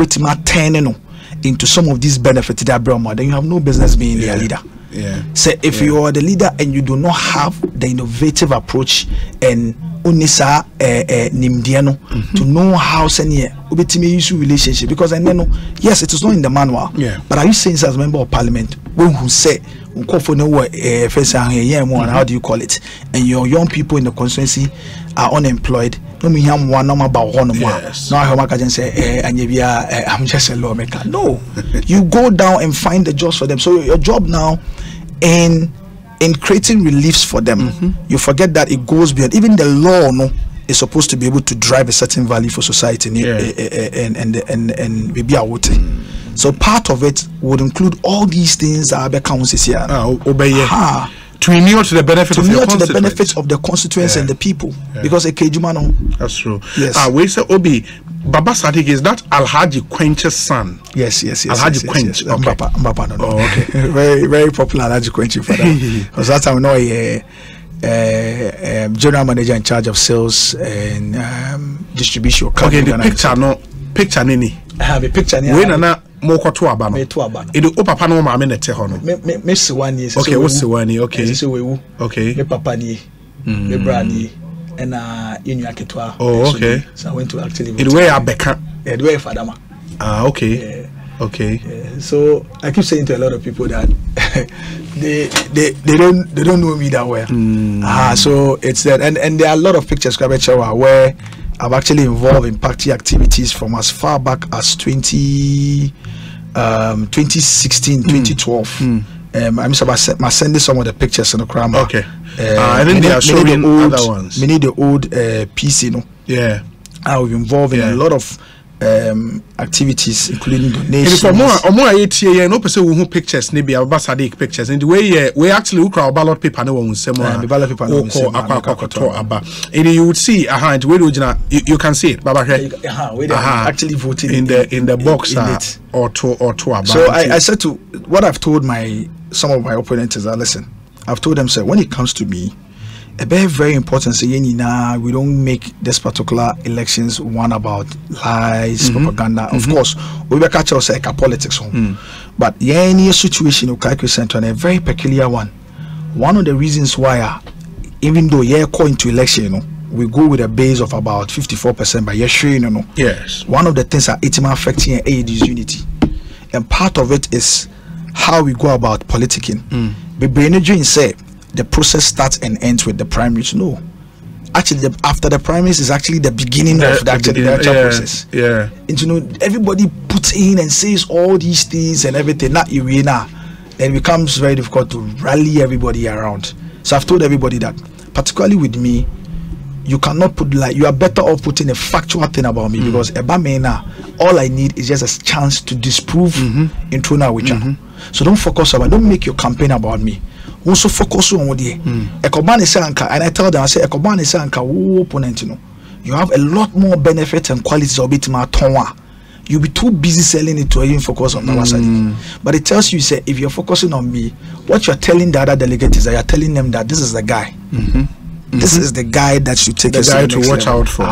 into some of these benefits that Brahma, then you have no business being their leader. So if you are the leader and you do not have the innovative approach and unisa nimdiano to know how senior ubetime use relationship, because I know yes it is not in the manual, but are you saying as member of parliament when who say how do you call it, and your young people in the constituency are unemployed? No, me ham one number about one more. Now I can say I'm just a lawmaker. No, you go down and find the jobs for them. So your job now in creating reliefs for them, you forget that it goes beyond even the law. No, is supposed to be able to drive a certain value for society and maybe a vote. So part of it would include all these things that are councils here. To renew to the benefit of the benefits of the constituency and the people, because a Kejumano. That's true. Yes. We say Obi Baba Sadiq, is that Alhaji Quench's son? Yes. Alhaji Quench. Yes. Okay. Mbapa, no. Oh, okay. very, very popular Alhaji Quench for that. Because that time we know general manager in charge of sales and distribution. Okay, the picture nini. I have a picture. Moko to abano. Me to abano. Idu o papa no ma me nete ho no. Me se wani. Okay, what's the wani? Okay. Se we okay. Me papa ni. Me bra ni. And inu aketwa. Oh, okay. So I went to actually. Idu we abeka. Idu we fadama. Ah, okay. Okay. So I keep saying to a lot of people that they don't know me that well. So it's that, and there are a lot of pictures where I've actually involved in party activities from as far back as 2016, 2012. I'm sending some of the pictures in the crowd. Okay. I think they are showing other ones. Many the old PC, Yeah. I was involved in a lot of activities, including donations. For more no person who pictures, maybe our Sadiq pictures. And the way we actually look at ballot paper, no one say more. Ballot paper, no you would see you can see it, Baba. Actually voting in the box or two. So I said to what I've told some of my opponents is that listen, I've told them, sir, when it comes to me, a very important say we don't make this particular elections one about lies, propaganda. Of course, we will catch us like a politics but any situation of Okaikoi Central, a very peculiar one. One of the reasons why, even though going to election, we go with a base of about 54% by yes. One of the things that it's affecting AED's unity, and part of it is how we go about politicking. But Brainage say the process starts and ends with the primaries. No, actually, after the primaries is actually the beginning of the actual process. Yeah, and everybody puts in and says all these things and everything. Not arena, then it becomes very difficult to rally everybody around. So I've told everybody that, particularly with me, you cannot put you are better off putting a factual thing about me because all I need is just a chance to disprove into now with you. So don't focus on. Don't make your campaign about me. Also focus on what Ekobani Sanka, and I tell them, I say Ekobani Sanka opponent, you have a lot more benefits and qualities of it. You'll be too busy selling it to even focus on our side. But it tells you, say, if you're focusing on me, what you're telling the other delegates is that you're telling them that this is the guy. This is the guy that you take the guy to watch out for.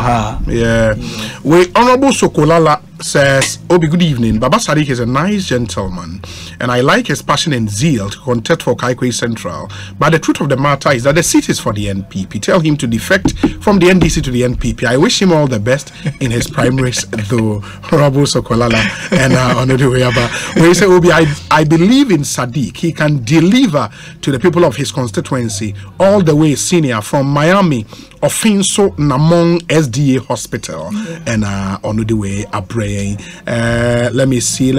Yeah. We Honorable Sokolala says, Obi, good evening. Baba Sadiq is a nice gentleman, and I like his passion and zeal to contest for Okaikoi Central. But the truth of the matter is that the seat is for the NPP. Tell him to defect from the NDC to the NPP. I wish him all the best in his primaries, though. Honorable Sokolala and on the way about. We say, Obi, I believe in Sadiq. He can deliver to the people of his constituency all the way senior from Miami, Ofinso Namong SDA Hospital, and on the way a praying. Let me see.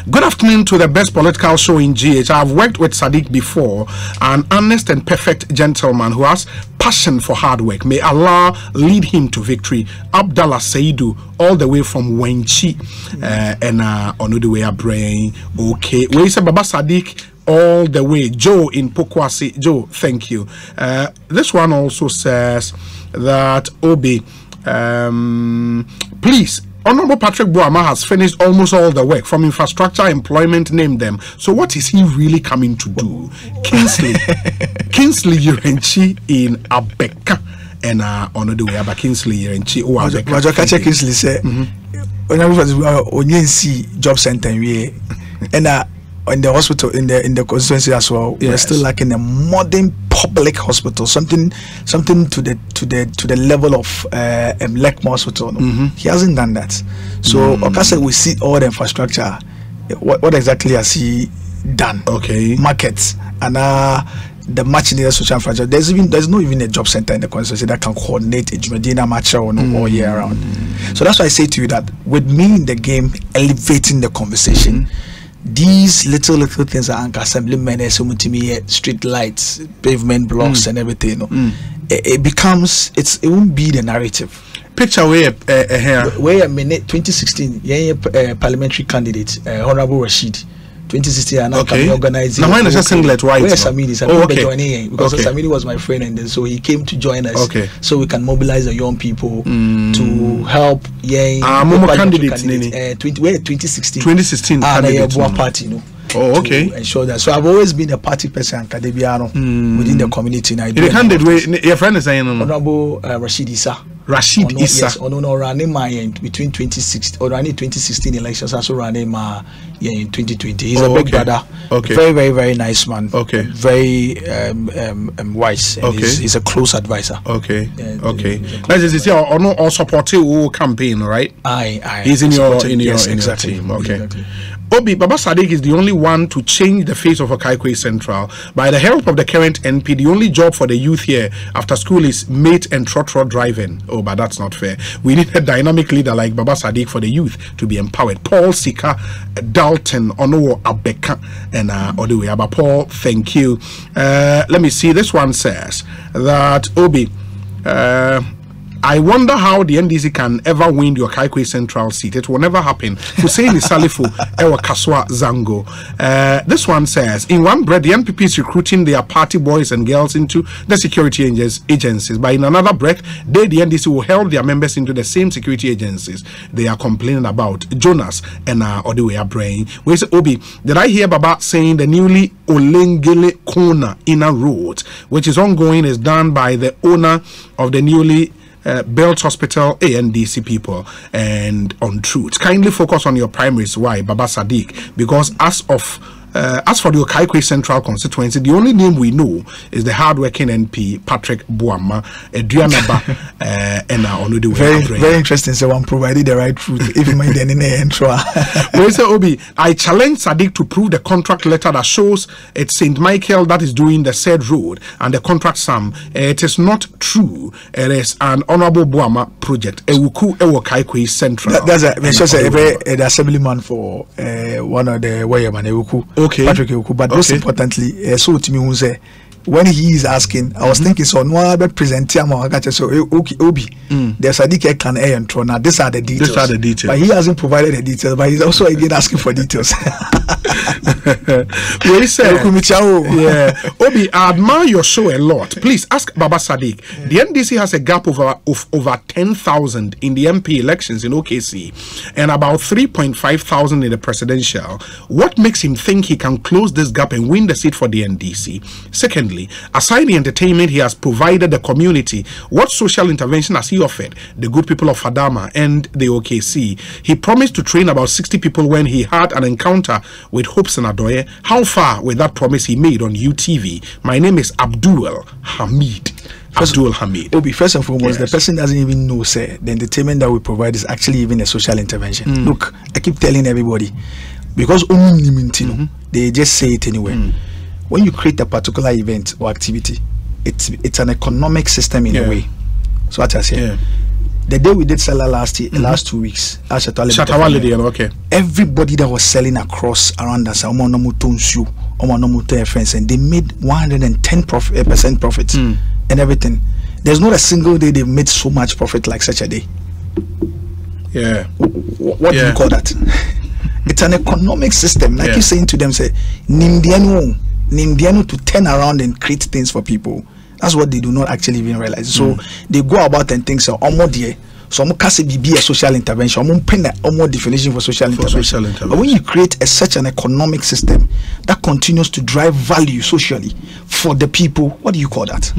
Good afternoon to the best political show in GH. I've worked with Sadiq before, an honest and perfect gentleman who has passion for hard work. May Allah lead him to victory. Abdallah Saidu, all the way from Wenchi, and on the way a brain. Okay, we say Baba Sadiq all the way. Joe in Pokwasi. Joe, thank you. This one also says that Obi, please. Honorable Patrick Boama has finished almost all the work from infrastructure, employment, name them. So what is he really coming to do? Kingsley Yerenchi in Abeka and on the way about Kingsley Yerenchi. Oh,
Abeka. Kingsley said, Ndc job center and in the hospital in the constituency as well. Yes. We're still lacking a modern public hospital, something to the level of Lekmo Hospital. No? He hasn't done that. So Okasa, we see all the infrastructure. What exactly has he done? Okay, markets and the much needed social infrastructure. There's not even a job center in the constituency that can coordinate a Jumedina match all year round. So that's why I say to you that with me in the game, elevating the conversation. These little things are assemblymen, street lights, pavement blocks, and everything. It becomes it won't be the narrative.
Picture where
a minute 2016, parliamentary candidate, Honorable Rashid. 2016 and okay. Organizing.
Now why not just singlet white?
Where's Samini? Joining because Samini was my friend, and then so he came to join us. Okay. So we can mobilize the young people to help.
Candidates.
2016.
2016
candidate party,
Oh, okay.
Ensure that. So I've always been a party person within the community.
The candidate, your friend is saying
Honorable Rashid Issa. Rashid Issa. Yes, running between 2016 or running 2016 elections, also running in 2020. He's a big brother. Okay. Very, very, very nice man. Okay. Very wise. And okay. He's a close advisor.
Okay. Yeah, okay. That is or supporting campaign, right?
Aye.
He's in your team. Okay. Exactly. Obi, Baba Sadiq is the only one to change the face of Okaikoi Central. By the help of the current NP, the only job for the youth here after school is mate and trot driving. Oh, but that's not fair. We need a dynamic leader like Baba Sadiq for the youth to be empowered. Paul Sika, Dalton, Ono Abeka, and Odewe Abba Paul, thank you. Let me see. This one says that Obi, I wonder how the NDC can ever win the Okaikoi Central seat. It will never happen. Hussein Salifu, Ewa Kaswa Zango. This one says, in one breath, the NPP is recruiting their party boys and girls into the security agencies. But in another breath, the NDC will help their members into the same security agencies they are complaining about. Jonas and Odewe Brain. Where's Obi? Did I hear Baba saying the newly Olengele Kona Inner Road, which is ongoing, is done by the owner of the newly Belt Hospital ANDC people? And on truth, kindly focus on your primaries. Why, Baba Sadiq? Because as for the Okaikoi Central Constituency, the only name we know is the hardworking NP Patrick Boama, Adrianaba, and Onudu.
Very interesting. So one provided the right truth. If you mind any intro.
We say Obi, I challenge Sadiq to prove the contract letter that shows it's St. Michael that is doing the said road and the contract sum. It is not true. It is an Honorable Boama project. Ewuku Okaikoi Central.
That's the assemblyman for one of the Wayaman Ewuku.
Okay.
Patrick Ewuku, but most importantly, so to me who say when he is asking, I was thinking so no other present so Obi there's Sadiq can and now these are the details. But he hasn't provided the details, but he's also again asking for details.
We say Obi, I admire your show a lot. Please ask Baba Sadiq. The NDC has a gap of over 10,000 in the MP elections in OKC and about 3,500 in the presidential. What makes him think he can close this gap and win the seat for the NDC? Secondly, aside the entertainment he has provided the community, what social intervention has he offered the good people of Fadama and the OKC? He promised to train about 60 people when he had an encounter with Hopes and Adoye. How far with that promise he made on UTV? My name is Abdul Hamid. Obi, first and foremost, the person doesn't even know, say, the entertainment that we provide is actually even a social intervention. Look, I keep telling everybody, because they just say it anyway. When you create a particular event or activity, it's an economic system in a way. So what I say,
The day we did seller last year, last 2 weeks,
okay.
Everybody that was selling across around us, and they made 110% profit and everything. There's not a single day they've made so much profit like such a day.
Yeah.
What do you call that? It's an economic system. Like you're saying to them, say, Nimdiano to turn around and create things for people. That's what they do not actually even realize. So they go about and think so. So I'm be a social intervention. I'm more definition for social intervention. But when you create such an economic system that continues to drive value socially for the people, what do you call that?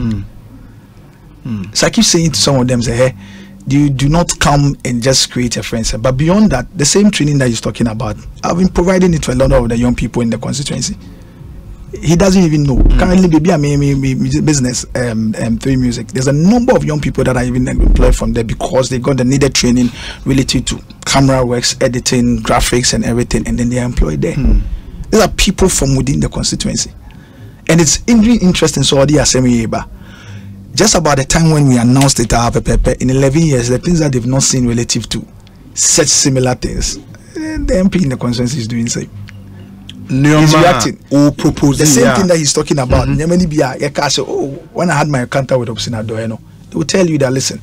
So I keep saying to some of them, say, hey, you do not come and just create a friend. But beyond that, the same training that he's talking about, I've been providing it to a lot of the young people in the constituency. He doesn't even know. Currently, maybe I'm business, 3 music. There's a number of young people that are even employed from there because they got the needed training related to camera works, editing, graphics, and everything, and then they are employed there. These are people from within the constituency, and it's really interesting. So the assembly, just about the time when we announced it, in 11 years, the things that they've not seen relative to such similar things, the MP in the constituency is doing same. He's reacting. The same thing that he's talking about. When I had my encounter with Obsinado, they will tell you that, listen,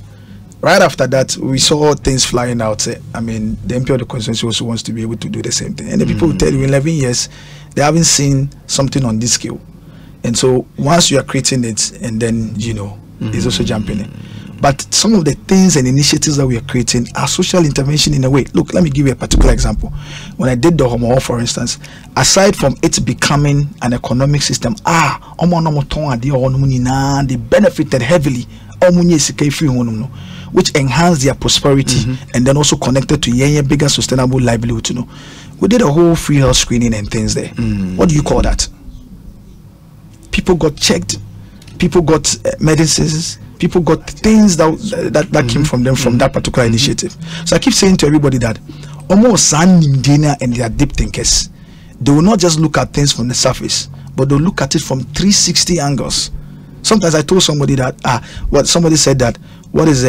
right after that, we saw things flying out. I mean, the MP of the constituency also wants to be able to do the same thing. And the people will tell you in 11 years, they haven't seen something on this scale. And so once you are creating it, and then, it's also jumping in. But some of the things and initiatives that we are creating are social intervention in a way. Look, let me give you a particular example. When I did the Homo, for instance, aside from it becoming an economic system, they benefited heavily, which enhanced their prosperity and then also connected to bigger sustainable livelihood. We did a whole free health screening and things there. What do you call that? People got checked, people got medicines, people got things that came from them from that particular initiative. So I keep saying to everybody that almost Nimdina and their deep thinkers, they will not just look at things from the surface, but they'll look at it from 360 angles. Sometimes I told somebody that somebody said that what is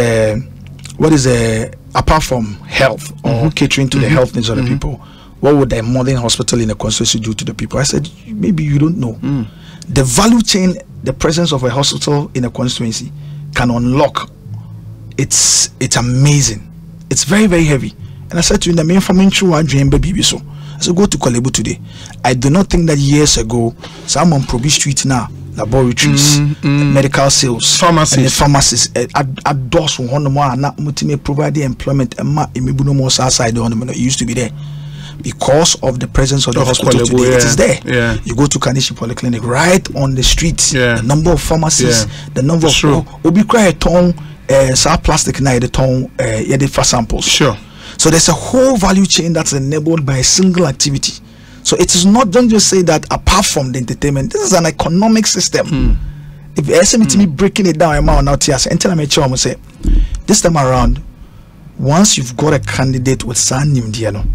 apart from health or catering to the health needs of the people, what would a modern hospital in a constituency do to the people? I said, maybe you don't know. The value chain, the presence of a hospital in a constituency can unlock. It's amazing. It's very, very heavy. And I said to you, the main information I dream baby so. I said, go to Kolebu today. I do not think that years ago, some on Proby Street now, laboratories, medical sales, pharmacies, at doors one more not multi provide employment and outside it used to be there. Because of the presence of the hospital today, it is there. You go to Kanishi Polyclinic, right on the street. The number of pharmacies, the number of obi cry ton plastic na the ton for samples. So there's a whole value chain that's enabled by a single activity. So it is not, don't just say that apart from the entertainment, this is an economic system. If SMT breaking it down, I'm out here, and tell me, I'm say this time around, once you've got a candidate with Sanim Diano,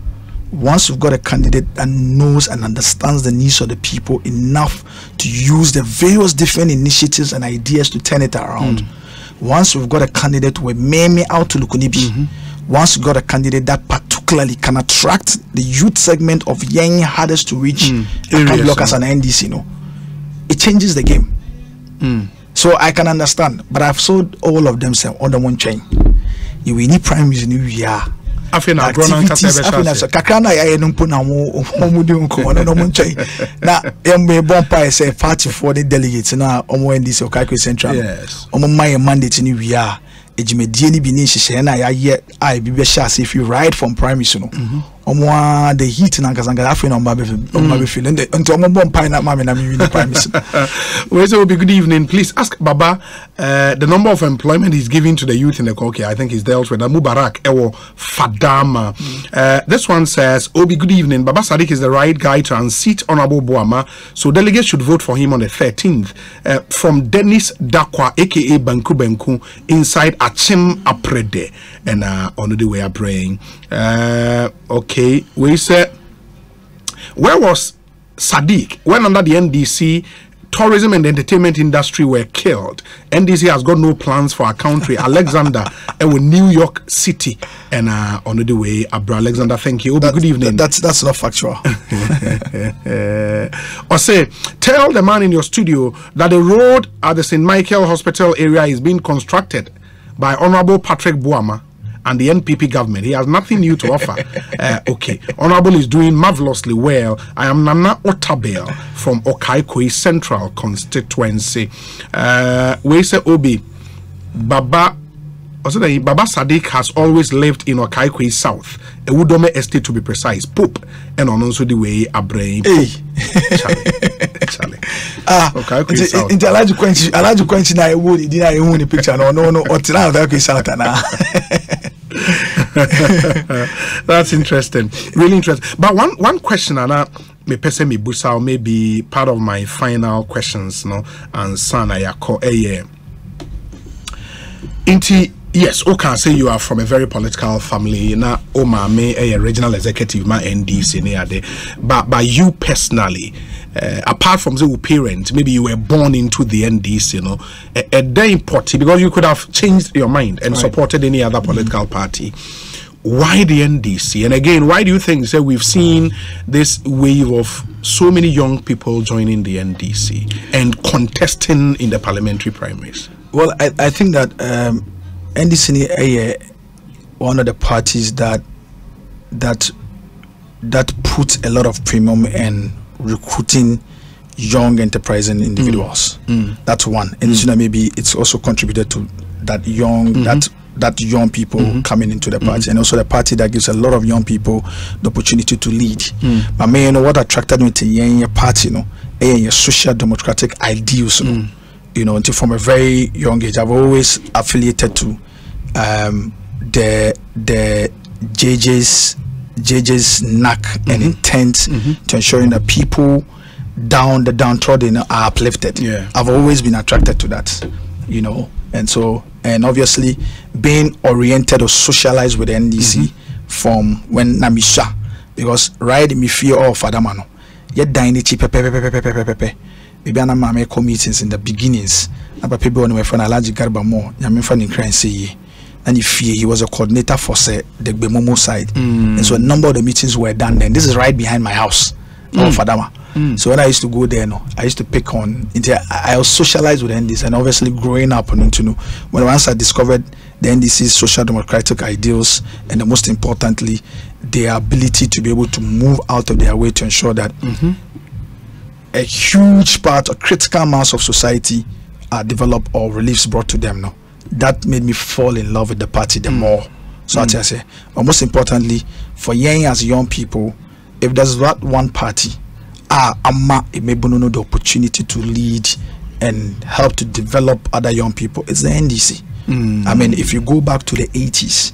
once you've got a candidate that knows and understands the needs of the people enough to use the various different initiatives and ideas to turn it around, once you've got a candidate with Meme out to Lukunibi, once you've got a candidate that particularly can attract the youth segment of young hardest to reach account blockers and NDC, it changes the game. So I can understand, but I've sold all of them on the one chain. You will need prime music, we are. Activities, kakana ya numpo na omudi unko na munchai na embe bompa say party for the delegates na omo Ndc Okaikoi Central omo my mandate ni we are ejimedie ni bi ni hihye na ya ye ai bi be sha say if you ride from primary so no omo the heat na nkasanga afre na omba be feel nti omo bompa na mama na mi primary.
Well, so be good evening. Please ask Baba the number of employment he's giving to the youth in the Koke. I think he's dealt with Mubarak Ewo Fadama. This one says, Obi, good evening. Baba Sadiq is the right guy to unseat Honorable Boama, so delegates should vote for him on the 13th. From Dennis Dakwa, aka Banku Benku, inside Achim Aprede. And on the way are praying. Okay, we said, where was Sadiq when under the NDC tourism and entertainment industry were killed. NDC has got no plans for our country. Alexander, with New York City, and on the way, Abra Alexander, thank you. Good evening.
That's not factual.
Or say, tell the man in your studio that the road at the St. Michael Hospital area is being constructed by Honorable Patrick Boama and the NPP government. He has nothing new to offer. Okay, Honorable is doing marvelously well. I am Nana Otabel from Okaikoi Central Constituency. We say Obi Baba Sadiq has always lived in Okaikoi South, a Udome estate to be precise. Poop and on also the way a brain. Charlie. Okaikoi South.
Into a large quench na wood did I own a picture no or Okaikoi South now.
That's interesting, really interesting. But one question, and me pese me busa, maybe part of my final questions, no, and son I call Inti. Yes, okay, say you are from a very political family. Na Oma me a regional executive ma NDC near there. But you personally, apart from the parent, maybe you were born into the NDC, you know, a day important because you could have changed your mind and supported any other political party. Why the NDC? And again, why do you think we've seen this wave of so many young people joining the NDC and contesting in the parliamentary primaries?
Well, I think that NDC is one of the parties that puts a lot of premium in recruiting young enterprising individuals. That's one. And maybe it's also contributed to that young that young people coming into the party, and also the party that gives a lot of young people the opportunity to lead. But me, you know what attracted me to your party, you know, your social democratic ideals, you know, until from a very young age, I've always affiliated to the JJ's knack and intent to ensuring that people the downtrodden are uplifted. I've always been attracted to that, you know, and obviously being oriented or socialized with the NDC from when Namisha, because right me fear of Fadamano, yet dine pepe. Maybe I'm a meetings in the beginnings. About people on my friend Alaji Garba more. I'm friend in crime say, and if he was a coordinator for say the Bemomo side, and so a number of the meetings were done then. This is right behind my house, Fadama. So when I used to go there, I used to pick on. I was socialized with NDC, and obviously growing up, once I discovered the NDC's social democratic ideals, and most importantly, their ability to be able to move out of their way to ensure that a huge part, a critical mass of society are developed or reliefs brought to them. No, that made me fall in love with the party the more. So I say, but most importantly, for as young people, if there's that one party, it may be the opportunity to lead and help to develop other young people. It's the NDC. I mean, if you go back to the 80s,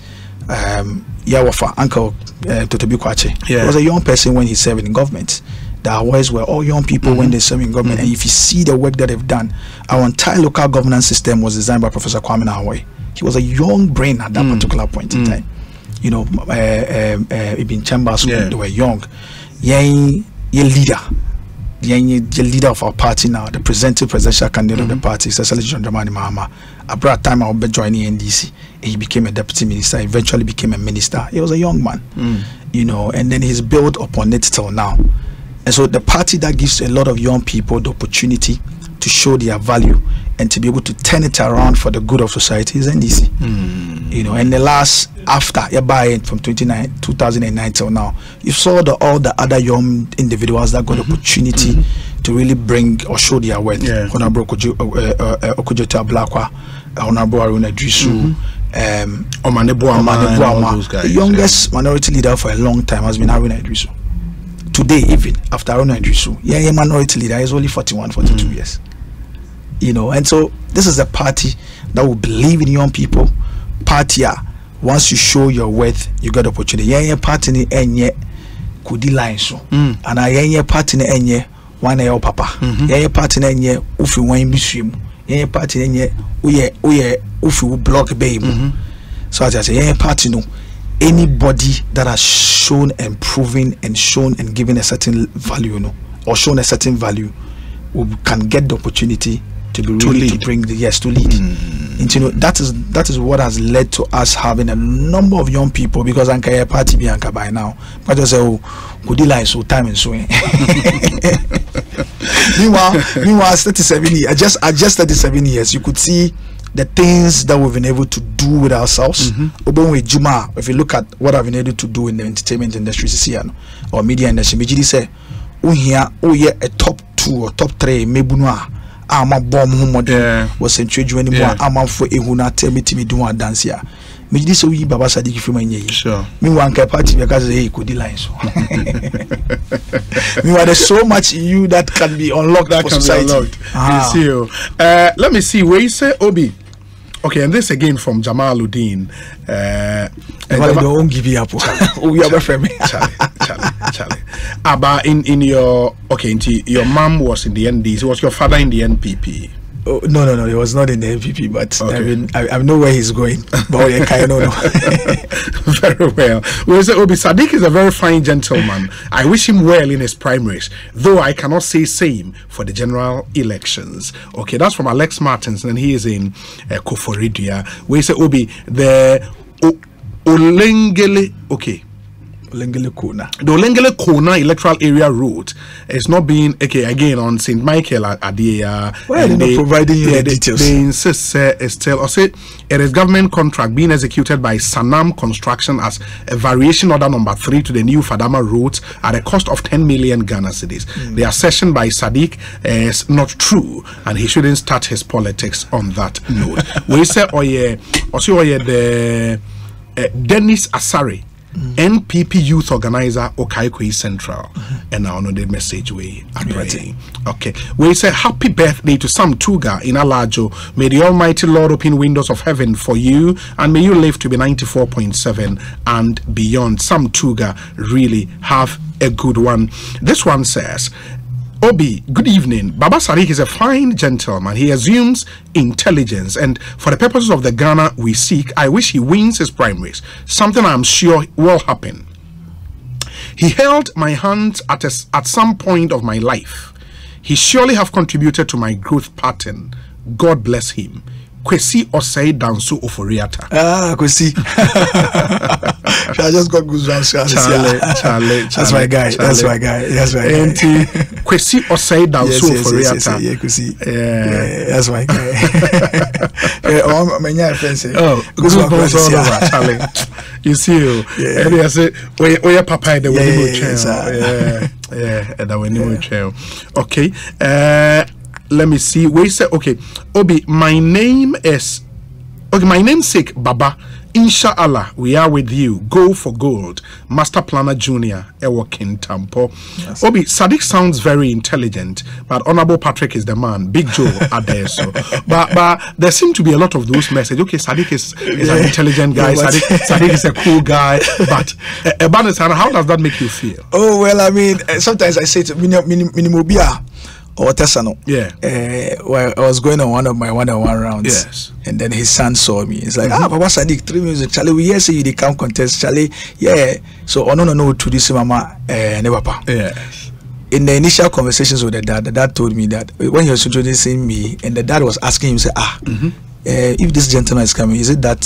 Yawafa, Uncle Totobi Kwache, he was a young person when he served in government. The always were all young people when they serve in government. And if you see the work that they've done, our entire local governance system was designed by Professor Kwame Nahawai. He was a young brain at that particular point in time. You know, Ibn Chambers, they were young. Leader of our party now, the presidential candidate of the party, Cecily John Dramani Mahama. About time I was joining NDC, he became a deputy minister, eventually became a minister. He was a young man, you know, and then he's built upon it till now. And so the party that gives a lot of young people the opportunity to show their value and to be able to turn it around for the good of society is NDC. You know, and the last after from 2009 till now, you saw all the other young individuals that got the opportunity to really bring or show their worth. Honorable Okujota Blakwa, Honorable Aruna Drisu, Omane Boama, the youngest minority leader for a long time has been Aruna Drisu. Today, even after Aruna Drisu, minority leader is only 41, 42 years. You know, and so this is a party that will believe in young people. Party, once you show your worth, you got opportunity. Party ni enye kudi line so. And party ni enye one your papa. Party ni enye ufi wine biswim. Party ni enye ufi block baby. So as I say, party no. Anybody that has shown and proven and shown and given a certain value, or shown a certain value, can get the opportunity to be really to bring the to lead. And you know, that is what has led to us having a number of young people, because Anka party Bianca by now. But I say, oh, good line so time and so. Meanwhile, 37 years, I just 37 years, you could see the things that we've been able to do with ourselves. If you look at what I've been able to do in the entertainment industry or media industry, we say, a top 2 or top 3, mebunwa. I'm a bomb was introduced anymore. I'm out for a huna tell me to do a dance here. Me this we Baba Sadiq from my sure. Me one party because hey could lines. Meanwhile, there's so much in you that can be unlocked for society. Let me see where you say Obi. Okay, and this again from Jamaluddin.
Don't give you up.
We are friend.
Charlie. But in your your mom was in the NDC. Was your father in the NPP?
Oh, no, he was not in the NPP, but okay. I know where he's going. But I kind of know.
Very well. Well, Obi Sadiq is a very fine gentleman. I wish him well in his primaries, though I cannot say same for the general elections. Okay, that's from Alex Martins, and he is in Koforidia. We say Obi the Olengele. Okay. The Olengele Kona electoral area route is not being again on St. Michael at the
well, they're not providing you the details.
They insist is still or say it is government contract being executed by Sanam Construction as a variation order number 3 to the new Fadama route at a cost of 10 million Ghana cedis. The assertion by Sadiq is not true, and he shouldn't start his politics on that note. We say the Dennis Asari, NPP youth organizer Okaikoi Central, and now know the message we are writing. Okay, we say happy birthday to Sam Tuga in Alajo. May the Almighty Lord open windows of heaven for you, and may you live to be 94.7 and beyond. Sam Tuga, really have a good one. This one says, Obi, good evening. Baba Sadiq is a fine gentleman. He assumes intelligence, and for the purposes of the Ghana we seek, I wish he wins his primaries, something I'm sure will happen. He held my hand at some point of my life. He surely have contributed to my growth pattern. God bless him. Kwesi Osei Danso Oforiata.
Kwesi. I just got goosebumps. Charlie. That's my guy. That's my guy.
And Kwesi Osei Danso Oforiata.
Yeah, Kwesi. Yeah, that's my guy. Many friends say,
oh, goosebumps all over, Charlie. You see, and I say, where Papa the way and the way okay. Let me see. We say okay. Obi, my namesake Baba. Inshallah, we are with you. Go for gold. Master Planner Junior, Ewokin Tampo. Yes. Obi, Sadiq sounds very intelligent, but Honorable Patrick is the man. Big Joe Adeso. But there seem to be a lot of those messages. Okay, Sadiq is an intelligent guy. Sadiq is a cool guy. But how does that make you feel?
Oh well, I mean, sometimes I say to Minimobia. Or Tessano.
Yeah.
Well, I was going on one of my one-on-one rounds.
Yes.
And then his son saw me. He's like, Baba Sadiq, 3 music. Charlie, we hear say you come contest. Charlie, yeah. So, no, to this mama, never pa.
Yeah.
In the initial conversations with the dad told me that when he was introducing me, and the dad was asking him, say, if this gentleman is coming, is it that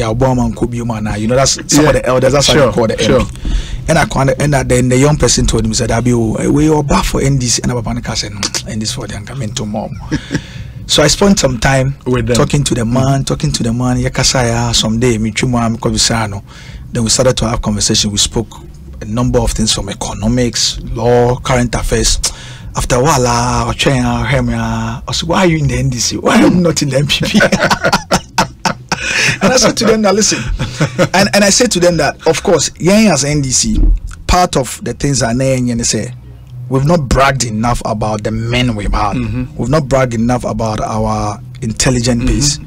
Obama could be man? You know, that's some of the elders. That's how you call the MP. And then the young person told him, said, "Abi, we are back for NDC." And Ababa said, "NDC for them coming to mom." So I spent some time with talking to the man. Yakasaya someday, then we started to have conversation. We spoke a number of things from economics, law, current affairs. After a while, I said, "Why are you in the NDC? Why am I not in the MPP?" And I said to them, "Now listen," and I said to them that, of course, as NDC, part of the things that they say, we've not bragged enough about the men we've had. We've not bragged enough about our intelligent base.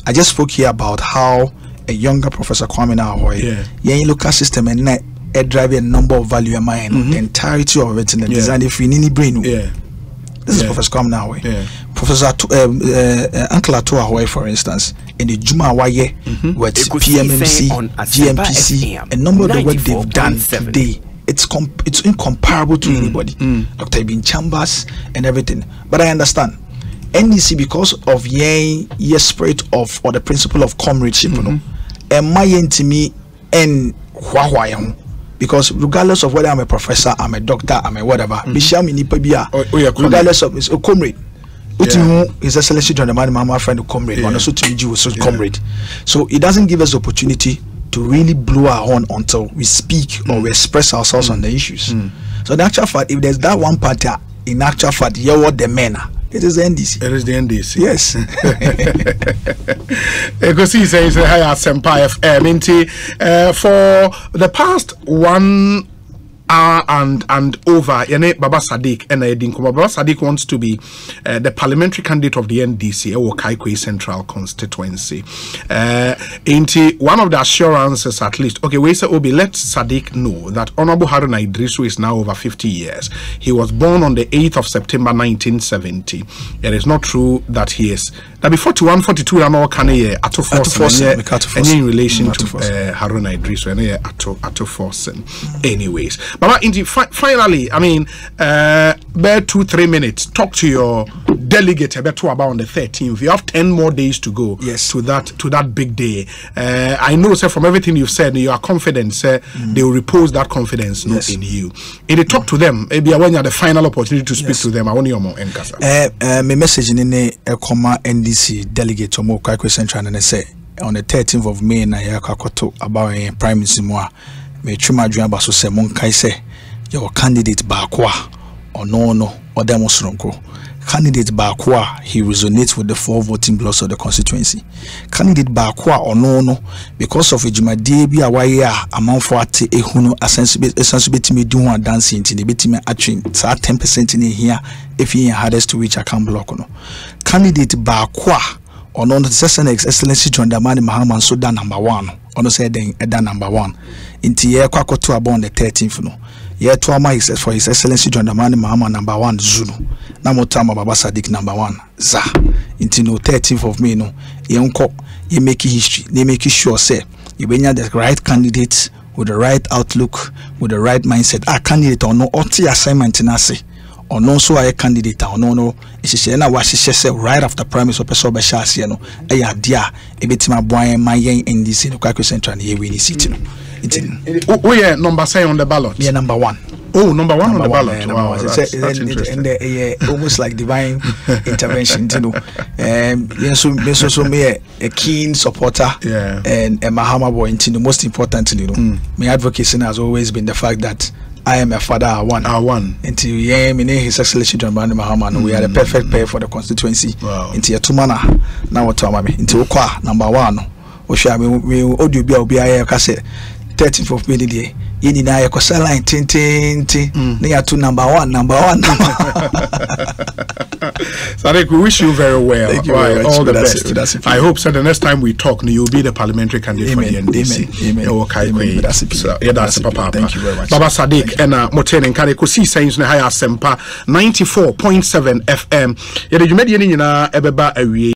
I just spoke here about how a younger Professor Kwame Nahoy, local system and driving a number of value in mind, the entirety of it in the design if we need brain. This is Professor Kwame Nahoy. Professor Uncle Atuahoi, for instance, in the Juma Waye with PMMC, GMPC, a number of the work they've done today it's incomparable to anybody. Dr. Ibn Chambers and everything. But I understand. NDC, because of your spirit of, or the principle of comradeship, you know, and my me and because regardless of whether I'm a professor, I'm a doctor, I'm a whatever, regardless of it's a comrade. His Excellency John Mahama, my friend, a comrade, and also to you, so comrade. So it doesn't give us the opportunity to really blow our horn until we speak or we express ourselves on the issues. So in actual fact, if there's that one party, in actual fact, you're what the men are. It is the NDC.
It is the NDC.
Yes.
Ekosiisen is high Aspirant FM. For the past 1 hour and over, Baba Sadiq and Baba Sadiq wants to be the parliamentary candidate of the NDC, Okaikoi Central Constituency. One of the assurances, at least, okay, we say Obi, let Sadiq know that Honorable Haruna Idrisu is now over 50 years. He was born on the 8th of September 1970. It is not true that he is. That be 41, 42, and all can in relation to Haruna Idrisu and Ato Forsen. Anyways. But finally, I mean, bear 2-3 minutes. Talk to your delegate about on the 13th. You have 10 more days to go.
Yes.
To that big day. I know, sir, from everything you've said, you are confident, sir. They will repose that confidence in you. If they talk to them, maybe when you have the final opportunity to speak to them, I want your more enkasa.
My message in a NDC delegate to Okaikoi Central and say on the 13th of May na yakakoto about prime minister mo me twema dwan ba so se mon kai se your candidate baakwa no or demonstranko candidate baakwa he resonates with the 4 voting blocks of the constituency. Candidate baakwa no because of ejumade bi awaye a amanfo ate ehunu asensibility me do one dancing in the betime atwin sa 10% in here if he hardest to reach account block no. Candidate baakwa no the Excellency John Mahama so that number 1 ono say then that number 1 inti ye kwakoto about on the 13th no ye to ama is for His Excellency John Mahama number 1 Zulu na motama Baba Sadiq number 1 za inti no 13th of May no ye nko ye make history they make sure say you benya the right candidate with the right outlook with the right mindset candidate or no oti assignment na say or no so a candidate or no it's na wa say right after premise of person be share no e ya dia e betima boy my NDC no Okaikoi Central na we ni city no
yeah number 7 on the ballot.
Yeah, number 1.
Oh, number 1 on the ballot.
Yeah,
wow, that's
and almost like divine intervention, you know. So me a keen supporter, and a Mahama boy. The most important, you know, my advocacy has always been the fact that I am a father. I won. Until His Excellency John Mahama, and we are the perfect pair for the constituency. Until Tumana now what Tomami until Okwa number 1. We audio be I 13th of May day. Yini na yakosa line tin na to number 1
Sadiq, we wish you very well.
Thank you very much.
All the best. I hope so the next time we talk you'll be the parliamentary candidate for the NDC.
Amen.
That's papa.
Thank you very much.
Baba Sadiq and Moten and Ekosiisen na high Aspirant 94.7 FM. Yede dwumadi ni nyina ebeba awie